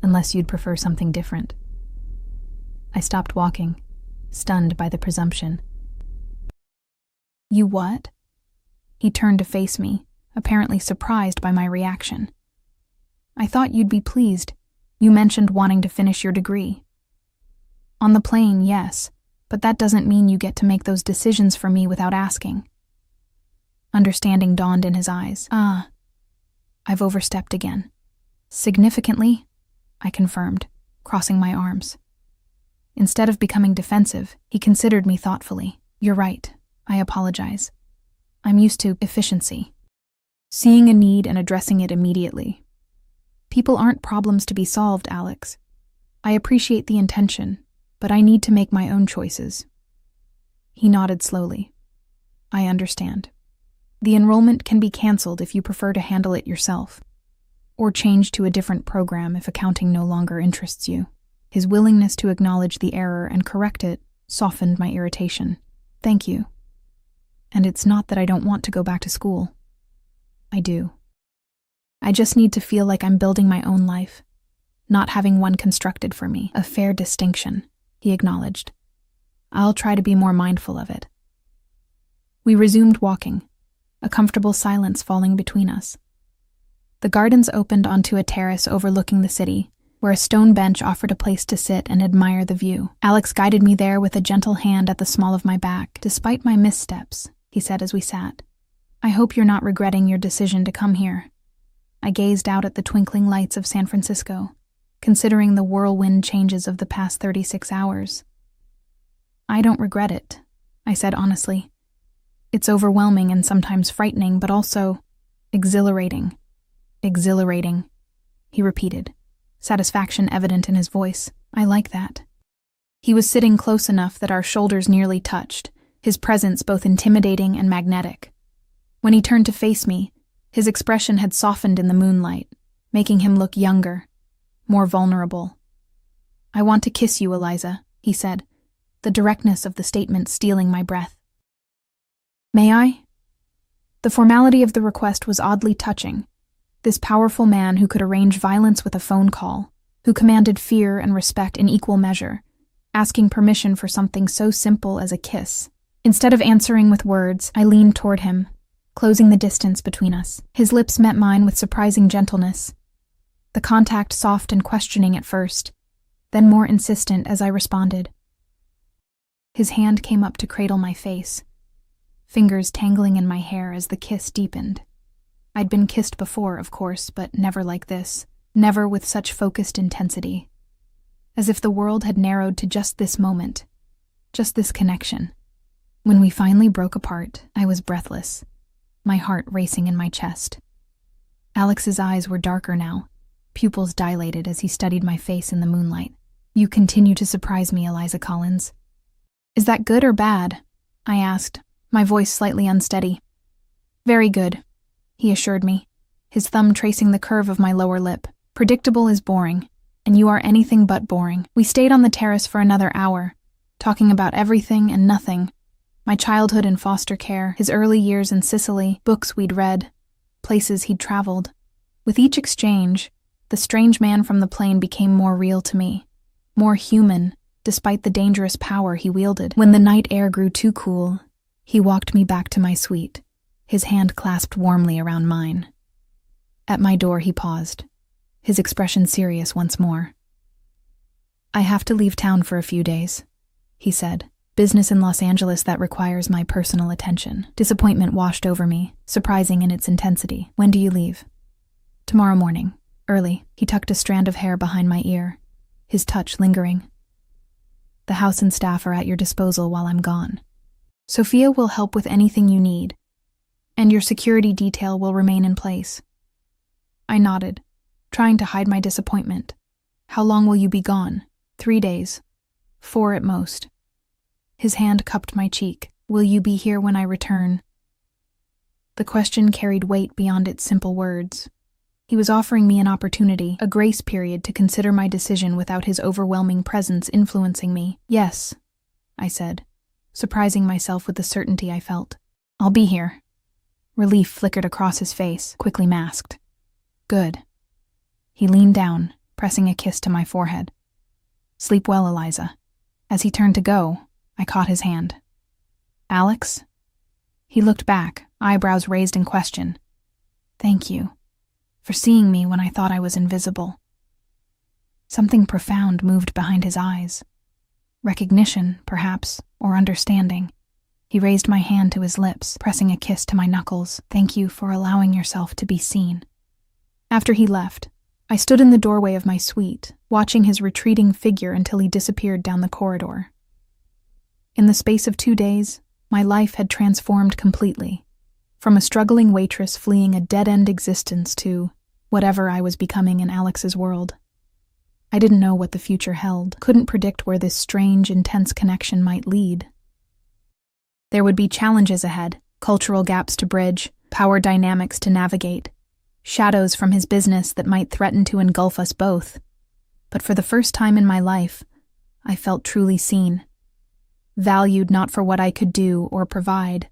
Unless you'd prefer something different." I stopped walking, stunned by the presumption. "You what?" He turned to face me, apparently surprised by my reaction. "I thought you'd be pleased. You mentioned wanting to finish your degree." "On the plane, yes, but that doesn't mean you get to make those decisions for me without asking." Understanding dawned in his eyes. I've overstepped again." "Significantly?" I confirmed, crossing my arms. Instead of becoming defensive, he considered me thoughtfully. "You're right. I apologize. I'm used to efficiency. Seeing a need and addressing it immediately. People aren't problems to be solved, Alex. I appreciate the intention, but I need to make my own choices." He nodded slowly. "I understand. The enrollment can be canceled if you prefer to handle it yourself, or change to a different program if accounting no longer interests you." His willingness to acknowledge the error and correct it softened my irritation. "Thank you. And it's not that I don't want to go back to school. I do. I just need to feel like I'm building my own life, not having one constructed for me." "A fair distinction," he acknowledged. "I'll try to be more mindful of it." We resumed walking, a comfortable silence falling between us. The gardens opened onto a terrace overlooking the city, where a stone bench offered a place to sit and admire the view. Alex guided me there with a gentle hand at the small of my back. "Despite my missteps," he said as we sat, "I hope you're not regretting your decision to come here." I gazed out at the twinkling lights of San Francisco, considering the whirlwind changes of the past 36 hours. "I don't regret it," I said honestly. "It's overwhelming and sometimes frightening, but also exhilarating." "Exhilarating," he repeated, satisfaction evident in his voice. "I like that." He was sitting close enough that our shoulders nearly touched, his presence both intimidating and magnetic. When he turned to face me, his expression had softened in the moonlight, making him look younger, more vulnerable. "I want to kiss you, Eliza," he said, the directness of the statement stealing my breath. "May I?" The formality of the request was oddly touching. This powerful man who could arrange violence with a phone call, who commanded fear and respect in equal measure, asking permission for something so simple as a kiss. Instead of answering with words, I leaned toward him, closing the distance between us. His lips met mine with surprising gentleness, the contact soft and questioning at first, then more insistent as I responded. His hand came up to cradle my face, fingers tangling in my hair as the kiss deepened. I'd been kissed before, of course, but never like this, never with such focused intensity. As if the world had narrowed to just this moment, just this connection. When we finally broke apart, I was breathless, my heart racing in my chest. Alex's eyes were darker now, pupils dilated as he studied my face in the moonlight. "You continue to surprise me, Eliza Collins." "Is that good or bad?" I asked, my voice slightly unsteady. "Very good," he assured me, his thumb tracing the curve of my lower lip. "Predictable is boring, and you are anything but boring." We stayed on the terrace for another hour, talking about everything and nothing. My childhood in foster care, his early years in Sicily, books we'd read, places he'd traveled. With each exchange, the strange man from the plane became more real to me, more human, despite the dangerous power he wielded. When the night air grew too cool, He walked me back to my suite, his hand clasped warmly around mine. At my door, he paused, his expression serious once more. "I have to leave town for a few days," he said. "Business in Los Angeles that requires my personal attention." Disappointment washed over me, surprising in its intensity. "When do you leave?" "Tomorrow morning, early." He tucked a strand of hair behind my ear, his touch lingering. "The house and staff are at your disposal while I'm gone. Sophia will help with anything you need, and your security detail will remain in place." I nodded, trying to hide my disappointment. "How long will you be gone?" 3 days. 4 at most." His hand cupped my cheek. "Will you be here when I return?" The question carried weight beyond its simple words. He was offering me an opportunity, a grace period to consider my decision without his overwhelming presence influencing me. "Yes," I said, surprising myself with the certainty I felt. "I'll be here." Relief flickered across his face, quickly masked. "Good." He leaned down, pressing a kiss to my forehead. "Sleep well, Eliza." As he turned to go, I caught his hand. "Alex?" He looked back, eyebrows raised in question. "Thank you for seeing me when I thought I was invisible." Something profound moved behind his eyes. Recognition, perhaps, or understanding. He raised my hand to his lips, pressing a kiss to my knuckles. "Thank you for allowing yourself to be seen." After he left, I stood in the doorway of my suite, watching his retreating figure until he disappeared down the corridor. In the space of 2 days, my life had transformed completely, from a struggling waitress fleeing a dead-end existence to whatever I was becoming in Alex's world. I didn't know what the future held, couldn't predict where this strange, intense connection might lead. There would be challenges ahead, cultural gaps to bridge, power dynamics to navigate, shadows from his business that might threaten to engulf us both. But for the first time in my life, I felt truly seen. Valued not for what I could do or provide,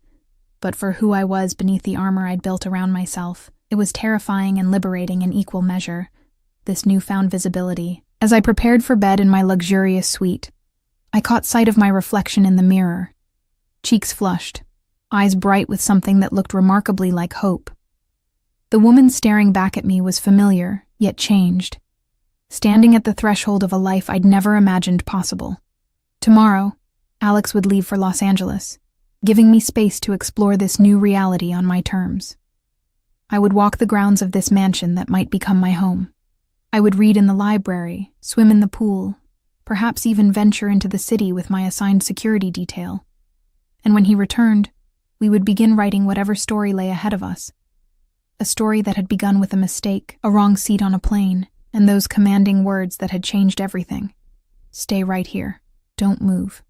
but for who I was beneath the armor I'd built around myself. It was terrifying and liberating in equal measure, this newfound visibility. As I prepared for bed in my luxurious suite, I caught sight of my reflection in the mirror. Cheeks flushed, eyes bright with something that looked remarkably like hope. The woman staring back at me was familiar, yet changed, standing at the threshold of a life I'd never imagined possible. Tomorrow, Alex would leave for Los Angeles, giving me space to explore this new reality on my terms. I would walk the grounds of this mansion that might become my home. I would read in the library, swim in the pool, perhaps even venture into the city with my assigned security detail. And when he returned, we would begin writing whatever story lay ahead of us. A story that had begun with a mistake, a wrong seat on a plane, and those commanding words that had changed everything. "Stay right here. Don't move."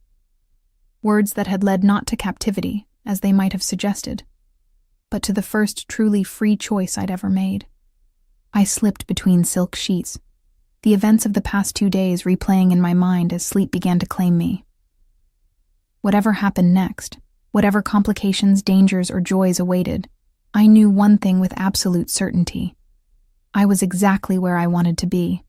Words that had led not to captivity, as they might have suggested, but to the first truly free choice I'd ever made. I slipped between silk sheets, the events of the past 2 days replaying in my mind as sleep began to claim me. Whatever happened next, whatever complications, dangers, or joys awaited, I knew one thing with absolute certainty. I was exactly where I wanted to be.